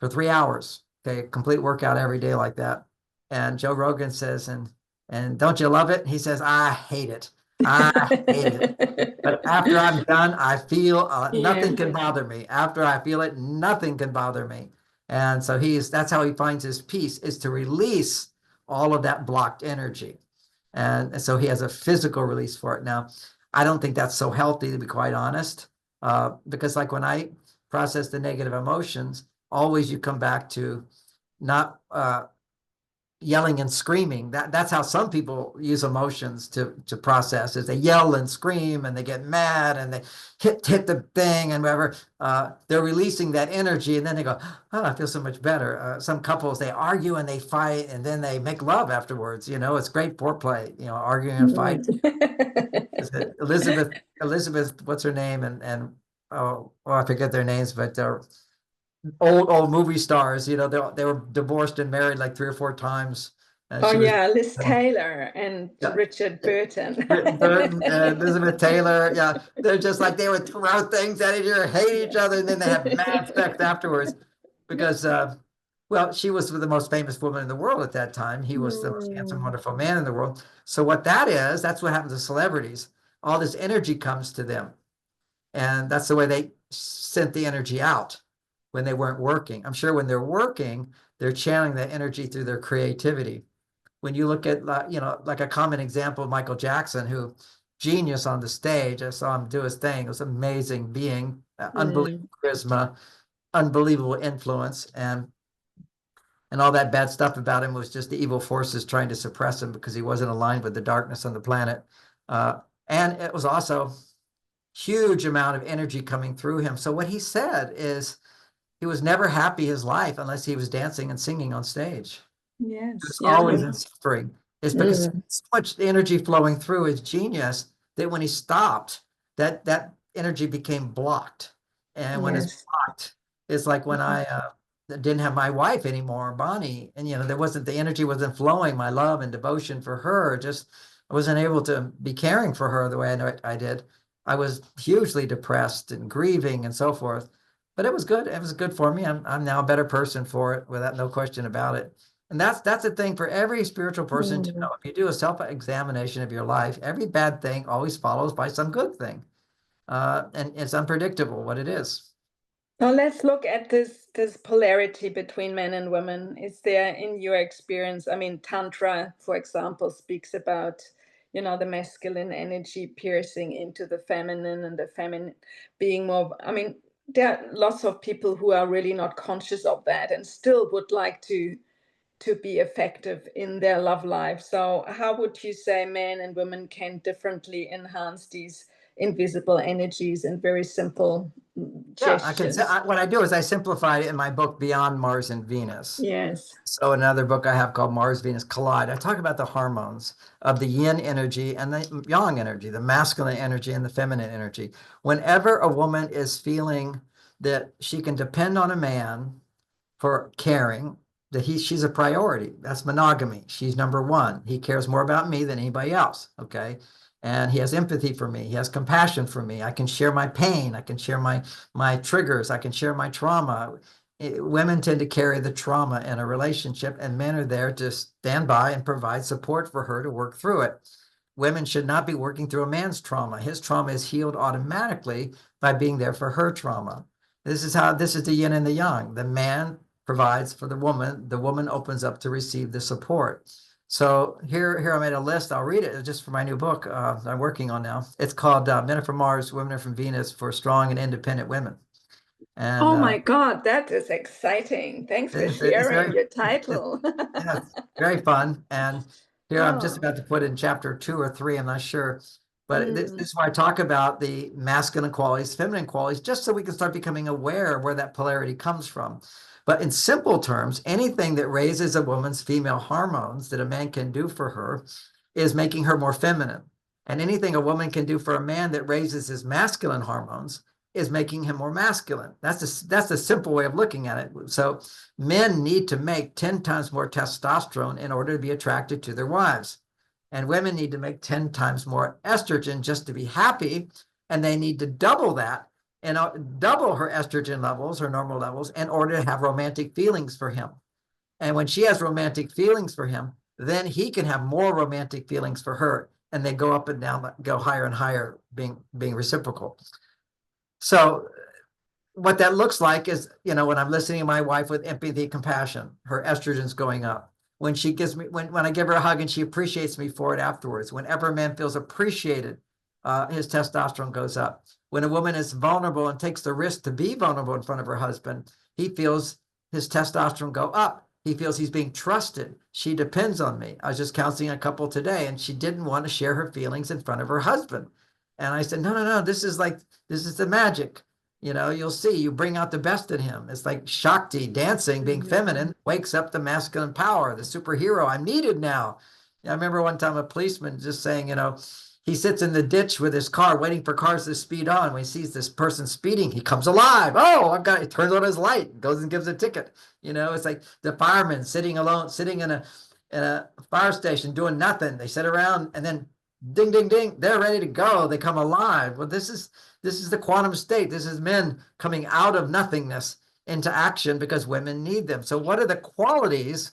for 3 hours, okay, complete workout every day like that. And Joe Rogan says, and don't you love it? He says, I hate it. I hate it. But after I'm done, I feel nothing can bother me. After I feel it, nothing can bother me. And so that's how he finds his peace, is to release all of that blocked energy. And so he has a physical release for it. Now, I don't think that's so healthy, to be quite honest, because like when I process the negative emotions, always you come back to not yelling and screaming. That's how some people use emotions to process, is they yell and scream and they get mad and they hit the thing and whatever. They're releasing that energy and then they go, oh, I feel so much better. Some couples, they argue and they fight and then they make love afterwards. It's great foreplay, arguing and fighting. Elizabeth, what's her name? And oh, I forget their names, but they're old movie stars. They were divorced and married like 3 or 4 times. Liz Taylor and Richard Burton. Burton and Elizabeth Taylor. Yeah, they're just like, they would throw things at each other, hate each other, and then they have mad sex afterwards because, she was the most famous woman in the world at that time. He was the most handsome, wonderful man in the world. So what that's what happens to celebrities. All this energy comes to them. And that's the way they sent the energy out when they weren't working. I'm sure when they're working, they're channeling that energy through their creativity. When you look at, like a common example of Michael Jackson, who genius on the stage. I saw him do his thing. It was an amazing being, unbelievable charisma, unbelievable influence, and all that bad stuff about him was just the evil forces trying to suppress him because he wasn't aligned with the darkness on the planet. And it was also huge amount of energy coming through him. So what he said is he was never happy his life unless he was dancing and singing on stage. Yes. He was always in suffering. It's because so much energy flowing through his genius that when he stopped, that energy became blocked. And when it's blocked, it's like when I didn't have my wife anymore, Bonnie, and the energy wasn't flowing, my love and devotion for her. Just I wasn't able to be caring for her the way I did. I was hugely depressed and grieving and so forth. But it was good. It was good for me. I'm now a better person for it, without no question about it. And that's the thing for every spiritual person to know. If you do a self-examination of your life, every bad thing always follows by some good thing. And it's unpredictable what it is. Now let's look at this polarity between men and women. Is there, in your experience, Tantra, for example, speaks about, the masculine energy piercing into the feminine and the feminine being more, there are lots of people who are really not conscious of that and still would like to be effective in their love life. So how would you say men and women can differently enhance these invisible energies in very simple gestures? What I do is I simplify it in my book, Beyond Mars and Venus. Yes. So another book I have called Mars, Venus Collide. I talk about the hormones of the yin energy and the yang energy, the masculine energy and the feminine energy. Whenever a woman is feeling that she can depend on a man for caring, that she's a priority. That's monogamy. She's number one. He cares more about me than anybody else. Okay. And he has empathy for me. He has compassion for me. I can share my pain. I can share my triggers. I can share my trauma. Women tend to carry the trauma in a relationship, and men are there to stand by and provide support for her to work through it. Women should not be working through a man's trauma. His trauma is healed automatically by being there for her trauma. This is the yin and the yang. The man provides for the woman opens up to receive the support. So here I made a list. I'll read it just for my new book I'm working on now. It's called Men Are From Mars, Women Are From Venus for Strong and Independent Women. And, oh my God, that is exciting. Thanks for sharing your title. It's very fun. And here I'm just about to put in chapter 2 or 3, I'm not sure. But this is why I talk about the masculine qualities, feminine qualities, just so we can start becoming aware of where that polarity comes from. But in simple terms, anything that raises a woman's female hormones that a man can do for her is making her more feminine. And anything a woman can do for a man that raises his masculine hormones is making him more masculine. That's the simple way of looking at it. So men need to make 10 times more testosterone in order to be attracted to their wives. And women need to make 10 times more estrogen just to be happy. And they need to double that and double her estrogen levels, her normal levels, in order to have romantic feelings for him. And when she has romantic feelings for him, then he can have more romantic feelings for her. And they go up and down, go higher and higher, being reciprocal. So what that looks like is, when I'm listening to my wife with empathy, compassion, her estrogen's going up. When she gives me, when I give her a hug and she appreciates me for it afterwards. Whenever a man feels appreciated, his testosterone goes up. When a woman is vulnerable and takes the risk to be vulnerable in front of her husband, he feels his testosterone go up. He feels he's being trusted. She depends on me. I was just counseling a couple today, and she didn't want to share her feelings in front of her husband. And I said, no, this is the magic. You'll see, you bring out the best in him. It's like Shakti dancing, being feminine, wakes up the masculine power, the superhero. I'm needed now. I remember one time a policeman just saying, he sits in the ditch with his car waiting for cars to speed on. When he sees this person speeding, he comes alive. Oh, he turns on his light, goes and gives a ticket. It's like the fireman sitting alone, sitting in a fire station doing nothing. They sit around and then ding, ding, ding, they're ready to go. They come alive. Well, this is the quantum state. This is men coming out of nothingness into action because women need them. So what are the qualities?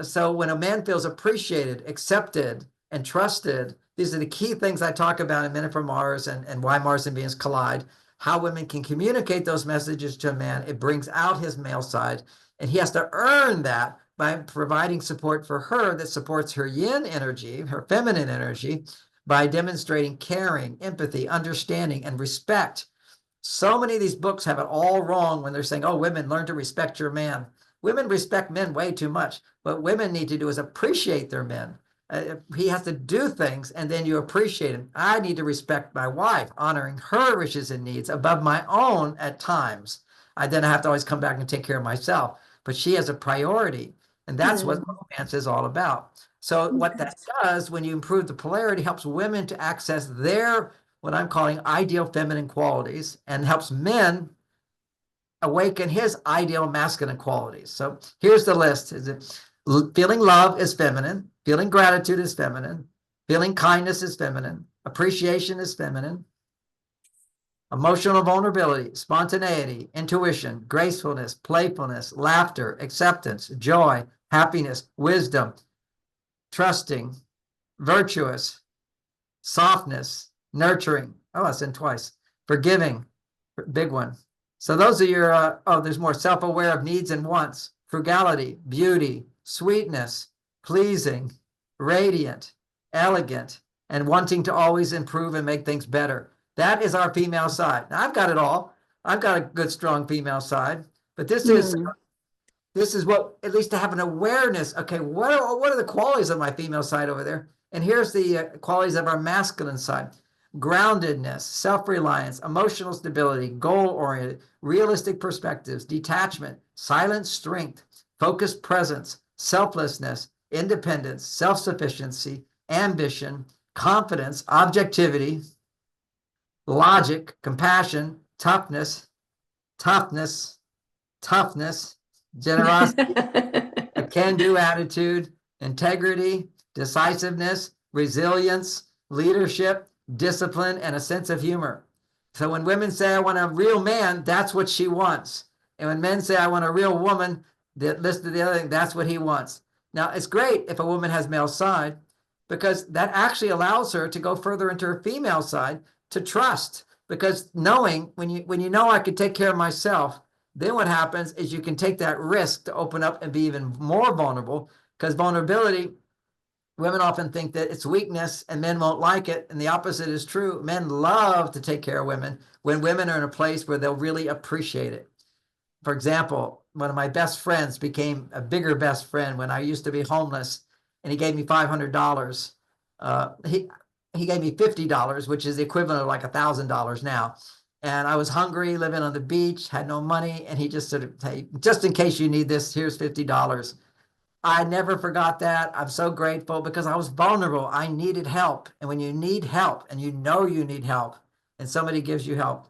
So when a man feels appreciated, accepted, and trusted, these are the key things I talk about in Men from Mars and why Mars and Venus collide, how women can communicate those messages to a man. It brings out his male side, and he has to earn that by providing support for her that supports her yin energy, her feminine energy, by demonstrating caring, empathy, understanding, and respect. So many of these books have it all wrong when they're saying, oh, women, learn to respect your man. Women respect men way too much. What women need to do is appreciate their men. He has to do things, and then you appreciate him. I need to respect my wife, honoring her wishes and needs above my own at times. I have to always come back and take care of myself. But she has a priority, and that's what romance is all about. So what that does, when you improve the polarity, helps women to access their, what I'm calling ideal feminine qualities, and helps men awaken his ideal masculine qualities. So here's the list. Is it feeling love is feminine, feeling gratitude is feminine, feeling kindness is feminine, appreciation is feminine, emotional vulnerability, spontaneity, intuition, gracefulness, playfulness, laughter, acceptance, joy, happiness, wisdom, trusting, virtuous, softness, nurturing. Oh, that's in twice. Forgiving, big one. So those are your, there's more, self-aware of needs and wants, frugality, beauty, sweetness, pleasing, radiant, elegant, and wanting to always improve and make things better. That is our female side. Now, I've got it all. I've got a good, strong female side, but this is what, at least to have an awareness. Okay, what are the qualities of my female side over there? And here's the qualities of our masculine side. Groundedness, self-reliance, emotional stability, goal-oriented, realistic perspectives, detachment, silent strength, focused presence, selflessness, independence, self-sufficiency, ambition, confidence, objectivity, logic, compassion, toughness, generosity, a can-do attitude, integrity, decisiveness, resilience, leadership, discipline, and a sense of humor. So when women say, I want a real man, that's what she wants. And when men say, I want a real woman, that listed the other thing, that's what he wants. Now, it's great if a woman has male side, because that actually allows her to go further into her female side, to trust. Because knowing, when you know I can take care of myself, then what happens is you can take that risk to open up and be even more vulnerable, because vulnerability, women often think that it's weakness and men won't like it. And the opposite is true. Men love to take care of women when women are in a place where they'll really appreciate it. For example, one of my best friends became a bigger best friend when I used to be homeless, and he gave me $500. He gave me $50, which is the equivalent of like $1,000 now. And I was hungry, living on the beach, had no money. And he just said, hey, just in case you need this, here's $50. I never forgot that. I'm so grateful because I was vulnerable. I needed help. And when you need help and you know you need help and somebody gives you help,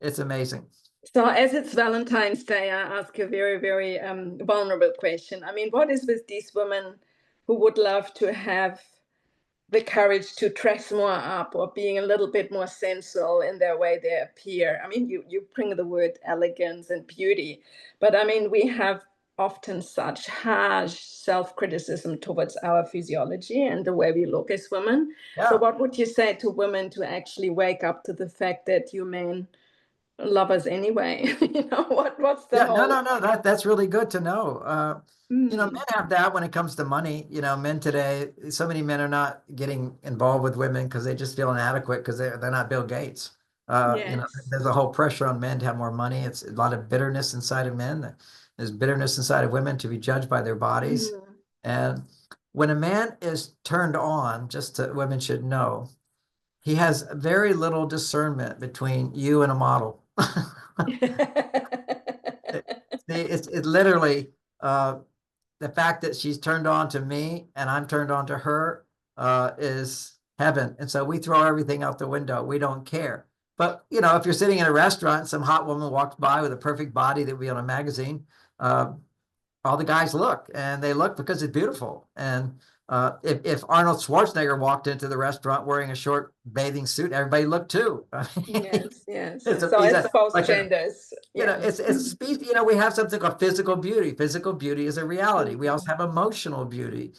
it's amazing. So as it's Valentine's Day, I ask you a very, very vulnerable question. I mean, what is with these women who would love to have the courage to dress more up or being a little bit more sensual in their way they appear. I mean, you bring the word elegance and beauty, but I mean, we have often such harsh self-criticism towards our physiology and the way we look as women. So Yeah. what would you say to women to actually wake up to the fact that you men love us anyway? What's the Yeah, no, whole... no, no, that's really good to know. Men Mm, have that when it comes to money. Men today, so many men are not getting involved with women because they just feel inadequate because they're not Bill Gates. yes. There's a whole pressure on men to have more money. It's a lot of bitterness inside of men. There's bitterness inside of women to be judged by their bodies. Mm. And when a man is turned on, women should know, he has very little discernment between you and a model. It's literally the fact that she's turned on to me and I'm turned on to her is heaven. And so we throw everything out the window. We don't care. But if you're sitting in a restaurant, some hot woman walks by with a perfect body that would be on a magazine, all the guys look, and they look because it's beautiful. And if Arnold Schwarzenegger walked into the restaurant wearing a short bathing suit, everybody looked too. I mean, Yes. it's So he's it's both like genders. Yeah. it's speed. We have something called physical beauty. Physical beauty is a reality. We also have emotional beauty.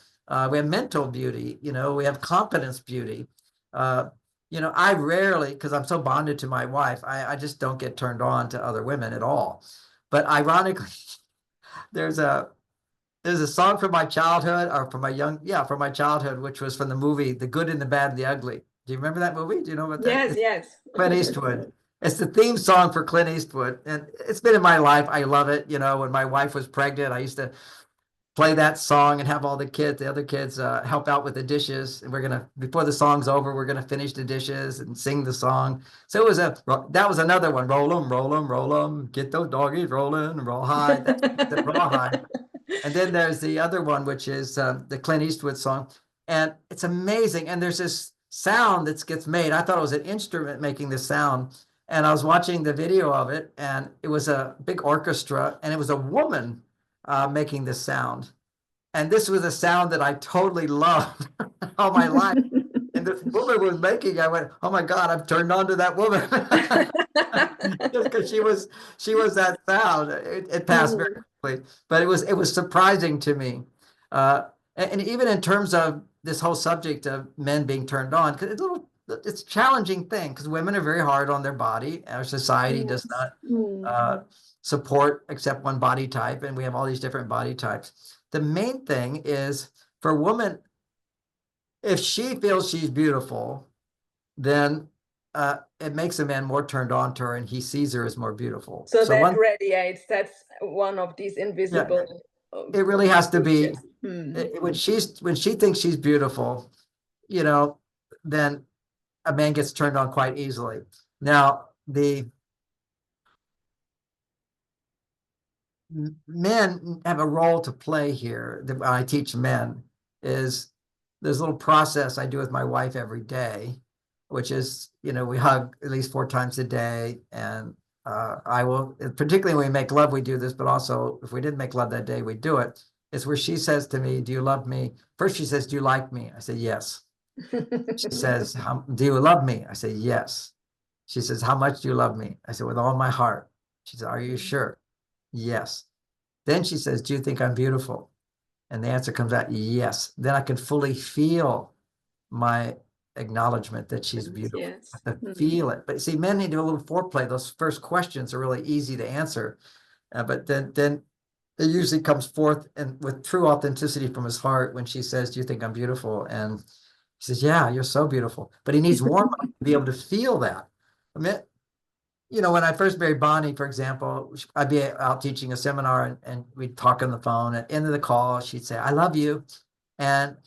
We have mental beauty. We have confidence beauty. I rarely, because I'm so bonded to my wife, I just don't get turned on to other women at all. But ironically, there's a song from my childhood, or from my childhood, which was from the movie The Good and the Bad and the Ugly. Do you remember that movie? Do you know what that is? Yes. Clint Eastwood. It's the theme song for Clint Eastwood, and it's been in my life. I love it. When my wife was pregnant, I used to play that song and have all the other kids, help out with the dishes. And before the song's over, we're gonna finish the dishes and sing the song. So that was another one. Roll 'em, roll 'em, roll 'em, get those doggies rolling, roll high. That's the raw high. And then there's the other one, which is the Clint Eastwood song. And it's amazing. And there's this sound that gets made. I thought it was an instrument making this sound. And I was watching the video of it, and it was a big orchestra, and it was a woman making this sound. And this was a sound that I totally loved all my life. And this woman was making, I went, oh my God, I've turned on to that woman. Just because she was that sound. It passed very quickly, but it was surprising to me. And even in terms of this whole subject of men being turned on, because it's a challenging thing, because women are very hard on their body. Our society does not support except one body type, and we have all these different body types. The main thing is, for a woman, if she feels she's beautiful, then it makes a man more turned on to her, and he sees her as more beautiful. So that radiates. That's one of these invisible. It really has to be when she thinks she's beautiful, then a man gets turned on quite easily. Now, the men have a role to play here that I teach men. Is there's a little process I do with my wife every day, which is, we hug at least 4 times a day. And I will, particularly when we make love, we do this, but also if we didn't make love that day, we do it. It's where she says to me, do you love me? First, she says, do you like me? I say, yes. She says, do you love me? I say, yes. She says, how much do you love me? I said, with all my heart. She said, are you sure? Yes. Then she says, do you think I'm beautiful? And the answer comes out, yes. Then I can fully feel my acknowledgement that she's beautiful. Yes. I have to feel it. But see, men need to do a little foreplay. Those first questions are really easy to answer. But then it usually comes forth and with true authenticity from his heart when she says, do you think I'm beautiful? And he says, yeah, you're so beautiful. But he needs warmth to be able to feel that. I mean, when I first married Bonnie, for example, I'd be out teaching a seminar, and we'd talk on the phone. At the end of the call, she'd say, I love you. And,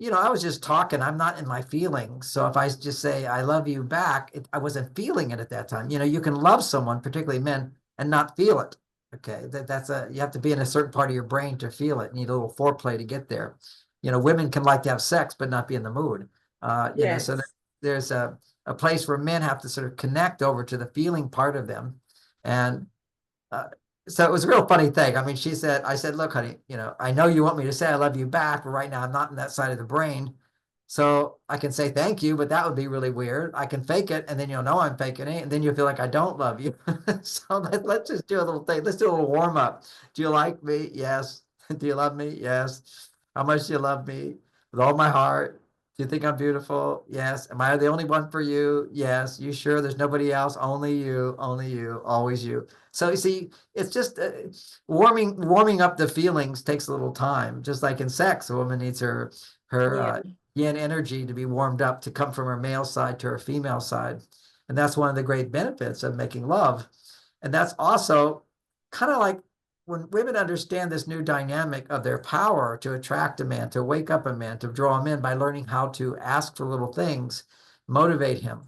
I was just talking. I'm not in my feelings. So if I just say, I love you back, I wasn't feeling it at that time. You can love someone, particularly men, and not feel it. Okay. You have to be in a certain part of your brain to feel it. You need a little foreplay to get there. Women can like to have sex, but not be in the mood. So there's a place where men have to sort of connect over to the feeling part of them. And so it was a real funny thing. I mean, I said, look, honey, I know you want me to say I love you back, but right now I'm not in that side of the brain. So I can say thank you, but that would be really weird. I can fake it, and then you'll know I'm faking it, and then you'll feel like I don't love you. So let's just do a little thing. Let's do a little warm up. Do you like me? Yes. Do you love me? Yes. How much do you love me? With all my heart. Do you think I'm beautiful? Yes. Am I the only one for you? Yes. You sure there's nobody else? Only you, always you. So you see, it's just warming up the feelings takes a little time. Just like in sex, a woman needs her Yeah. yin energy to be warmed up to come from her male side to her female side. And that's one of the great benefits of making love. And that's also kind of like when women understand this new dynamic of their power to attract a man, to wake up a man, to draw him in by learning how to ask for little things, motivate him.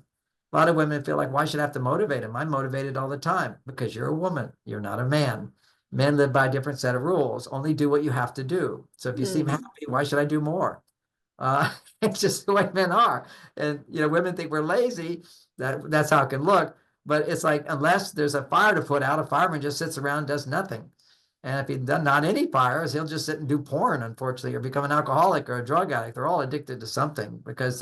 A lot of women feel like, why should I have to motivate him? I'm motivated all the time. Because you're a woman, you're not a man. Men live by a different set of rules. Only do what you have to do. So if you seem happy, why should I do more? It's just the way men are. And women think we're lazy. That's how it can look. But it's like, unless there's a fire to put out, a fireman just sits around and does nothing. And if he's done not any fires, he'll just sit and do porn, unfortunately, or become an alcoholic or a drug addict. They're all addicted to something because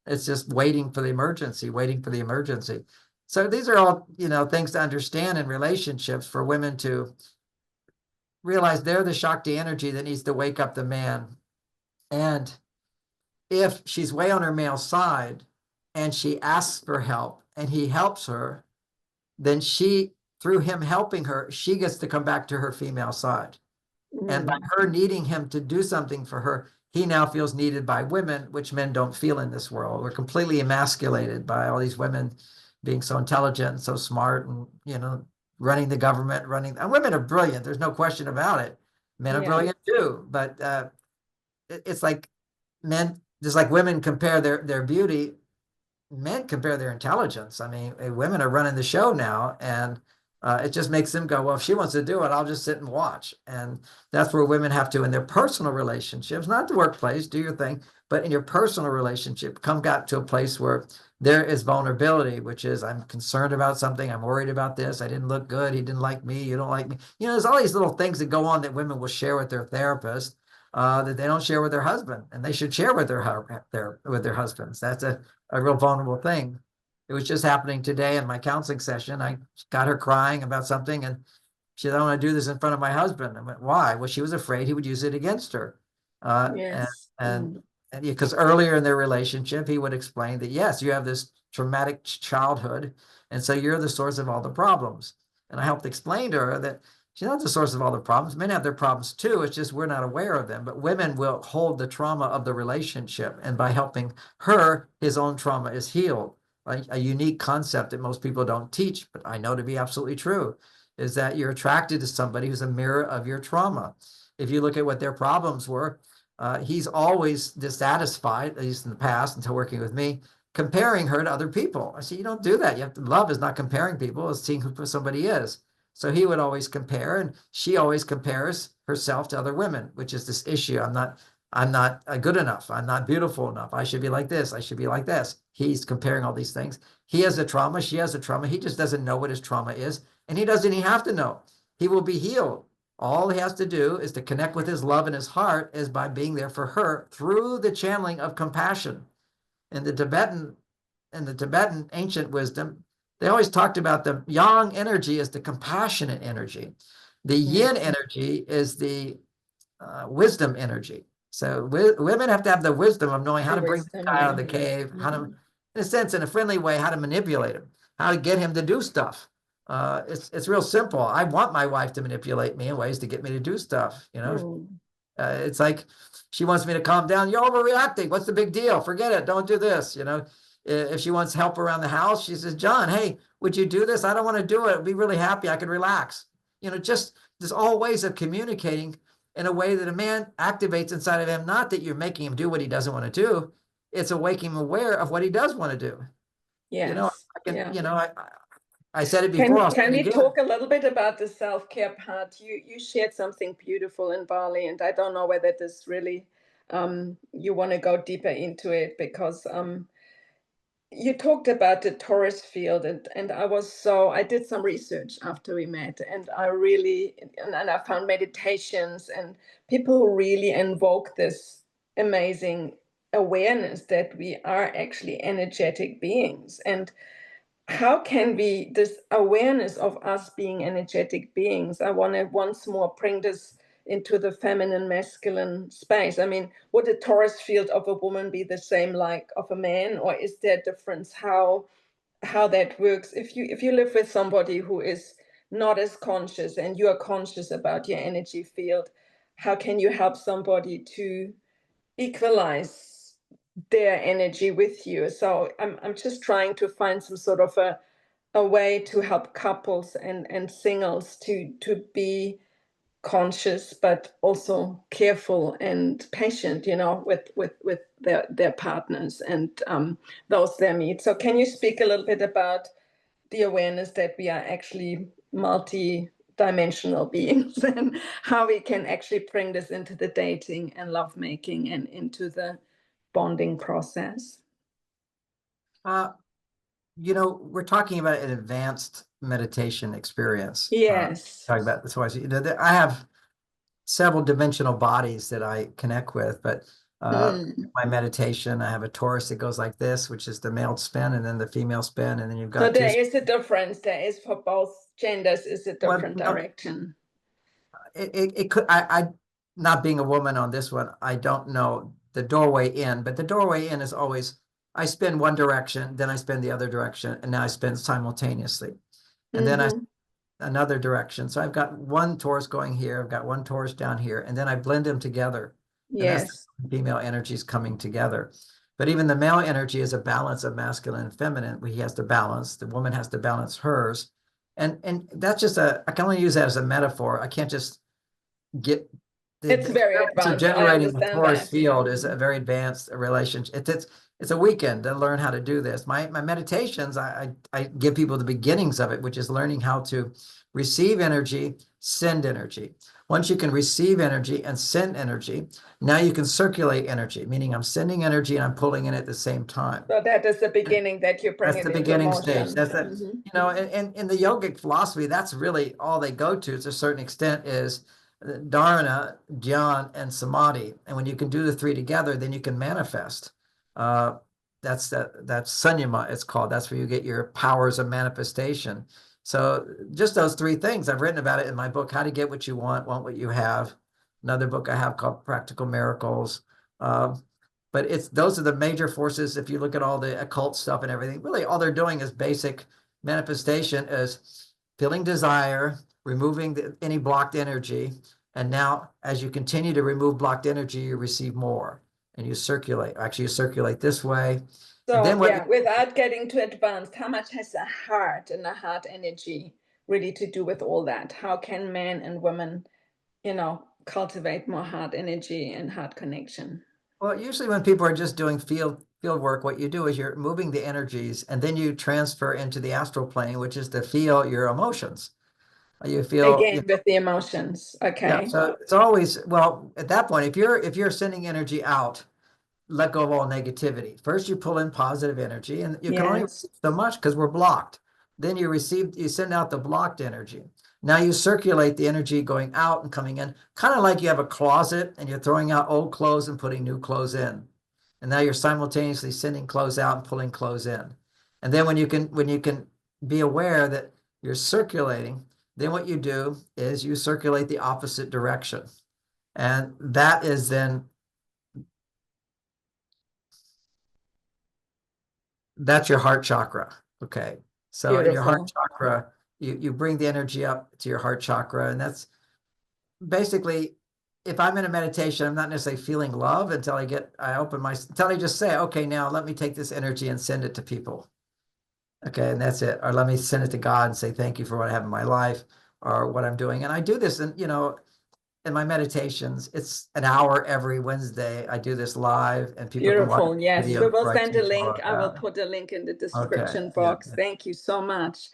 it's just waiting for the emergency, waiting for the emergency. So these are all, things to understand in relationships for women to realize they're the Shakti energy that needs to wake up the man. And if she's way on her male side and she asks for help and he helps her, then through him helping her, she gets to come back to her female side. And by her needing him to do something for her, he now feels needed by women, which men don't feel in this world. We're completely emasculated by all these women being so intelligent and so smart and, running the government, and women are brilliant. There's no question about it. Men are brilliant too, but it's like men, just like women compare their beauty, men compare their intelligence. I mean, women are running the show now, and it just makes them go, well, if she wants to do it, I'll just sit and watch. And that's where women have to, in their personal relationships, not the workplace, do your thing, but in your personal relationship, come back to a place where there is vulnerability, which is, I'm concerned about something, I'm worried about this, I didn't look good, he didn't like me, you don't like me. There's all these little things that go on that women will share with their therapist that they don't share with their husband, and they should share with their husbands. That's a real vulnerable thing. It was just happening today in my counseling session. I got her crying about something, and she said, I don't want to do this in front of my husband. I went, why? Well, she was afraid he would use it against her. And because earlier in their relationship, he would explain that, yes, you have this traumatic childhood, and so you're the source of all the problems. And I helped explain to her that she's not the source of all the problems. Men have their problems too. It's just we're not aware of them. But women will hold the trauma of the relationship. And by helping her, his own trauma is healed. A unique concept that most people don't teach, but I know to be absolutely true, is that you're attracted to somebody who's a mirror of your trauma. If you look at what their problems were, he's always dissatisfied, at least in the past, until working with me, comparing her to other people. I said, you don't do that. Love is not comparing people, it's seeing who somebody is. So he would always compare, and she always compares herself to other women, which is this issue. I'm not good enough. I'm not beautiful enough. I should be like this. I should be like this. He's comparing all these things. He has a trauma. She has a trauma. He just doesn't know what his trauma is, and he doesn't even have to know. He will be healed. All he has to do is to connect with his love in his heart is by being there for her through the channeling of compassion. In the Tibetan ancient wisdom, they always talked about the yang energy as the compassionate energy. The yin energy is the wisdom energy. So women have to have the wisdom of knowing how to bring the guy out of the cave, how to, in a sense, in a friendly way, how to manipulate him, how to get him to do stuff. It's real simple. I want my wife to manipulate me in ways to get me to do stuff. It's like she wants me to calm down. You're overreacting. What's the big deal? Forget it. Don't do this. If she wants help around the house, she says, John, hey, would you do this? I don't want to do it. I'd be really happy. I could relax. Just there's all ways of communicating in a way that a man activates inside of him. Not that you're making him do what he doesn't want to do. It's a making him aware of what he does want to do. Yes. I said it before. Can we talk a little bit about the self-care part? You shared something beautiful in Bali, and I don't know whether this really you want to go deeper into it, because you talked about the Taurus field, and I did some research after we met, and I found meditations and people who really invoke this amazing awareness that we are actually energetic beings. And how can we, this awareness of us being energetic beings, I want to once more bring this into the feminine masculine space. I mean, would the Taurus field of a woman be the same like of a man, or is there a difference how that works if you live with somebody who is not as conscious and you are conscious about your energy field? How can you help somebody to equalize their energy with you? So I'm just trying to find some sort of a way to help couples and singles to be conscious but also careful and patient, with their partners and those they meet. So can you speak a little bit about the awareness that we are actually multi-dimensional beings and how we can actually bring this into the dating and lovemaking and into the bonding process? We're talking about an advanced meditation experience. Yes. Talking about this, I have several dimensional bodies that I connect with, but my meditation, I have a Taurus that goes like this, which is the male spin, and then the female spin, and then you've got. So there is a difference. There is for both genders is a different direction. It could. I not being a woman on this one, I don't know the doorway in, but the doorway in is always. I spin one direction, then I spin the other direction, and now I spin simultaneously, and then I another direction. So I've got one Taurus going here, I've got one Taurus down here, and then I blend them together. Yes. And that's the female energies coming together. But even the male energy is a balance of masculine and feminine. He has to balance, the woman has to balance hers. And that's just I can only use that as a metaphor. I can't just get it's very advanced. So generating the Taurus field is a very advanced relationship. It's a weekend to learn how to do this. My meditations, I give people the beginnings of it, which is learning how to receive energy, send energy. Once you can receive energy and send energy, now you can circulate energy, meaning I'm sending energy and I'm pulling in at the same time. So that is the beginning that you bring. That's the beginning stage. That's in the yogic philosophy, that's really all they go to a certain extent is dharana, dhyan, and samadhi. And when you can do the three together, then you can manifest. That's sunyama, it's called. That's where you get your powers of manifestation. So just those three things. I've written about it in my book, How to Get What You Want What You Have. Another book I have called Practical Miracles. But those are the major forces. If you look at all the occult stuff and everything, really all they're doing is basic manifestation, is feeling desire, removing any blocked energy. And now as you continue to remove blocked energy, you receive more and you circulate. Actually, you circulate this way. So then without getting too advanced, how much has the heart and the heart energy really to do with all that? How can men and women, cultivate more heart energy and heart connection? Well, usually when people are just doing field work, what you do is you're moving the energies and then you transfer into the astral plane, which is to feel your emotions. You feel again with the emotions. Okay. Yeah, so it's always, well, at that point, if you're sending energy out, let go of all negativity. First, you pull in positive energy, and you can only receive so much because we're blocked. Then you send out the blocked energy. Now you circulate the energy going out and coming in, kind of like you have a closet and you're throwing out old clothes and putting new clothes in. And now you're simultaneously sending clothes out and pulling clothes in. And then when you can be aware that you're circulating, then what you do is you circulate the opposite direction. And that is then, that's your heart chakra. Okay. So beautiful. In your heart chakra, you bring the energy up to your heart chakra. And that's basically, if I'm in a meditation, I'm not necessarily feeling love until I just say, okay, now let me take this energy and send it to people. Okay. And that's it. Or let me send it to God and say, thank you for what I have in my life or what I'm doing. And I do this in my meditations. It's an hour every Wednesday. I do this live and people can watch. Yes, we will send a link. I will put a link in the description box. Yeah. Thank you so much.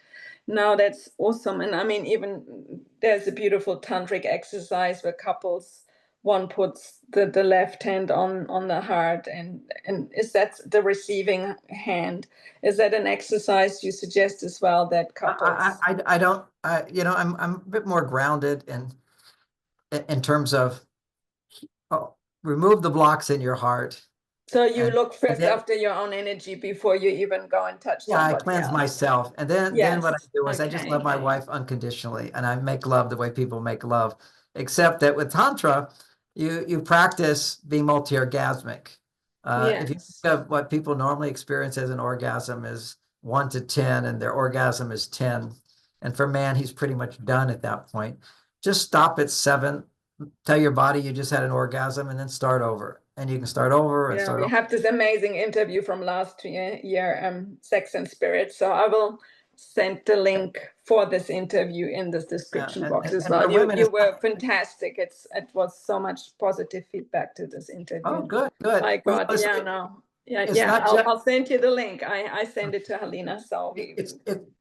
No, that's awesome. And I mean, even there's a beautiful tantric exercise where couples, one puts the left hand on the heart and is that the receiving hand? Is that an exercise you suggest as well that couples? I'm a bit more grounded in terms of remove the blocks in your heart So you And, look and first then, after your own energy before you even go and touch yeah, I somebody cleanse else. myself. And then what I Yes. do is I just love Okay. my wife unconditionally, and I make love the way people make love. Except that with Tantra, you practice being multi-orgasmic. If you Yes. think of what people normally experience as an orgasm is 1 to 10, and their orgasm is 10. And for man, he's pretty much done at that point. Just stop at 7, tell your body you just had an orgasm, and then start over. And you can start over and Yeah, start we over. have this amazing interview from last year, Sex and Spirit. So I will send the link for this interview in this Yeah, description box as and for well. women, You it's were fantastic. It was so much positive feedback to this oh, interview. good, good. I Well, got, listen, yeah, no. Yeah, it's yeah. not just I'll send you the link. I send it to Helena. So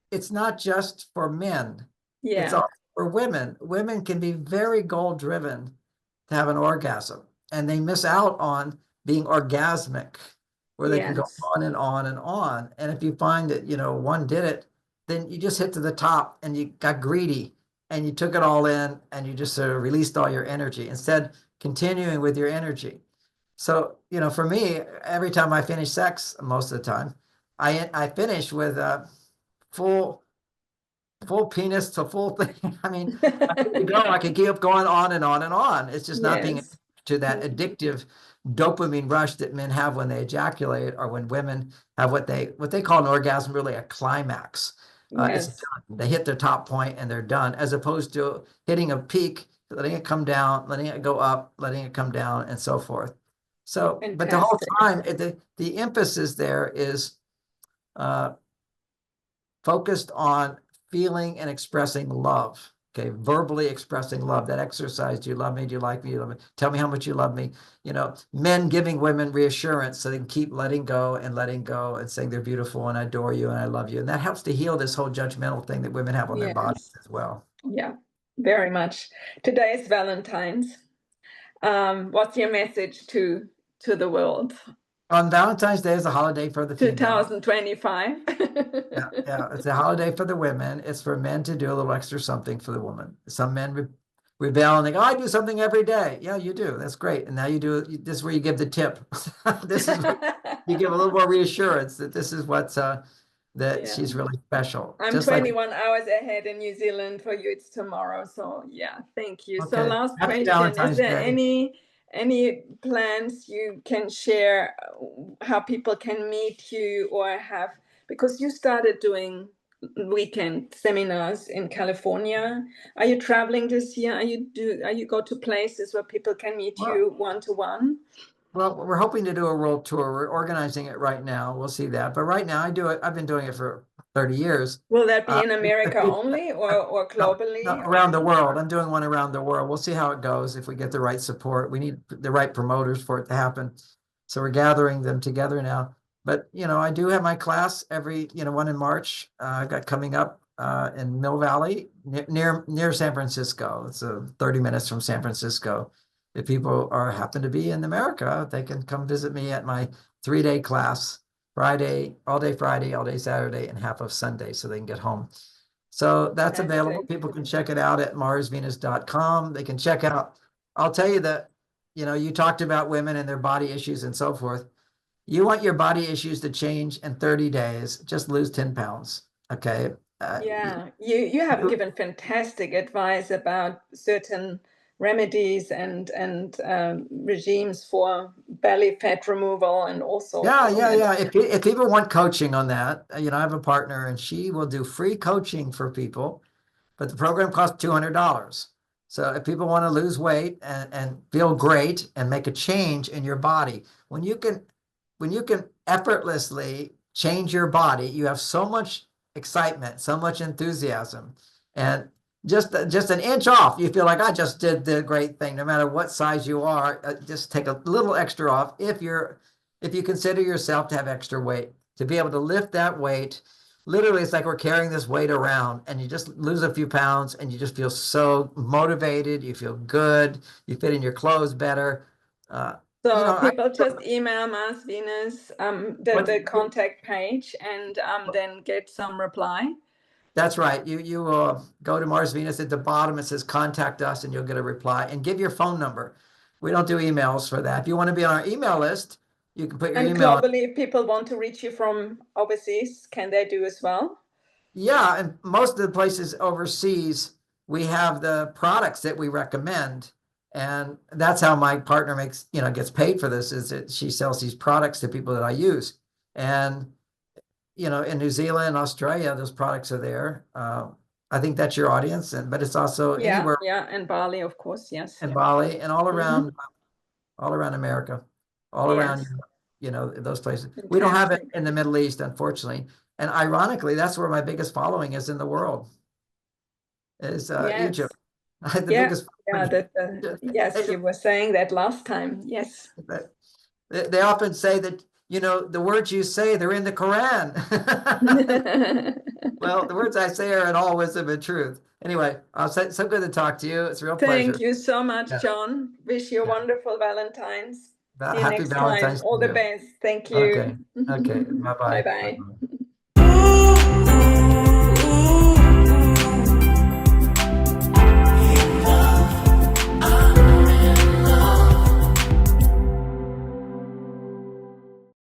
it's not just for men. It's yeah. also for women. Women can be very goal driven to have an orgasm, and they miss out on being orgasmic, where they can go Yes. on and on and on. And if you find that, one did it, then you just hit to the top and you got greedy and you took it all in and you just sort of released all your energy instead continuing with your energy. So, for me, every time I finish sex, most of the time, I finish with a full penis to full thing. I mean, I could go, I could keep going on and on and on. It's just not being Yes. to that addictive dopamine rush that men have when they ejaculate, or when women have what they call an orgasm, really a climax. It's Yes. done. They hit their top point and they're done, as opposed to hitting a peak, letting it come down, letting it go up, letting it come down, and so forth. So, but the whole Fantastic. time, the emphasis there is uh, focused on feeling and expressing love. Okay, verbally expressing love. That exercise: do you love me? Do you like me? Do you love me? Tell me how much you love me. Men giving women reassurance so they can keep letting go and saying they're beautiful and I adore you and I love you. And that helps to heal this whole judgmental thing that women have on their bodies Yes. as well. Yeah, very much. Today is Valentine's. What's your message to the world? On Valentine's Day is a holiday for the female. 2025. Yeah, it's a holiday for the women. It's for men to do a little extra something for the woman. Some men rebel and they go, I do something every day. Yeah, you do. That's great. And now you do, this is where you give the tip. This is where you give a little more reassurance that this is what's, that Yeah. she's really special. I'm Just like, 21 hours ahead in New Zealand. For you, it's tomorrow. So yeah, thank you. So okay, last happy question, is Valentine's there Day. any plans you can share, how people can meet you or have, because you started doing weekend seminars in California. Are you traveling this year? Are you go to places where people can meet Well, you one-to-one? well, we're hoping to do a world tour. We're organizing it right now. We'll see that. But right now I do it. I've been doing it for 30 years. Will that be Uh, in America only or No, globally? around the world. I'm doing one around the world. We'll see how it goes. If we get the right support, we need the right promoters for it to happen. So we're gathering them together now. But I do have my class every one in March. I've got coming up in Mill Valley, near San Francisco. It's 30 minutes from San Francisco. If people happen to be in America, they can come visit me at my 3-day class, Friday, all day Saturday, and half of Sunday, so they can get home. So that's available. Fantastic. People can check it out at marsvenus.com. They can check out, I'll tell you that, you talked about women and their body issues and so forth. You want your body issues to change in 30 days, just lose 10 pounds. Okay. Yeah, you have given fantastic advice about certain remedies and regimes for belly fat removal and also Yeah. If people want coaching on that, I have a partner and she will do free coaching for people, but the program costs $200. So if people want to lose weight and feel great and make a change in your body, when you can effortlessly change your body, you have so much excitement, so much enthusiasm, and just an inch off, you feel like I just did the great thing. No matter what size you are, just take a little extra off. If you consider yourself to have extra weight, to be able to lift that weight, literally, it's like we're carrying this weight around, and you just lose a few pounds, and you just feel so motivated. You feel good. You fit in your clothes better. So people just email Mars Venus, the contact page, and then get some reply. That's right. You will go to Mars Venus. At the bottom, it says contact us, and you'll get a reply. And give your phone number. We don't do emails for that. If you want to be on our email list, You can put your And email. globally, if people want to reach you from overseas, can they do as well? Yeah, and most of the places overseas, we have the products that we recommend. And that's how my partner gets paid for this, is that she sells these products to people that I use. And, in New Zealand, Australia, those products are there. I think that's your audience, but it's also anywhere and Bali, of course, yes. in Bali and all around America, all around, those places. We don't have it in the Middle East, unfortunately. And ironically, that's where my biggest following is in the world, is Egypt. The biggest. Yes, you were saying that last time. Yes. They often say that, the words you say, they're in the Quran. Well, the words I say are in all wisdom and truth. Anyway, so good to talk to you. It's a real pleasure. Thank you so much, John. Wish you a wonderful Valentine's. See you Happy next Valentine's time. All the you. best. Thank you. Okay. Bye-bye. Bye-bye. Bye-bye.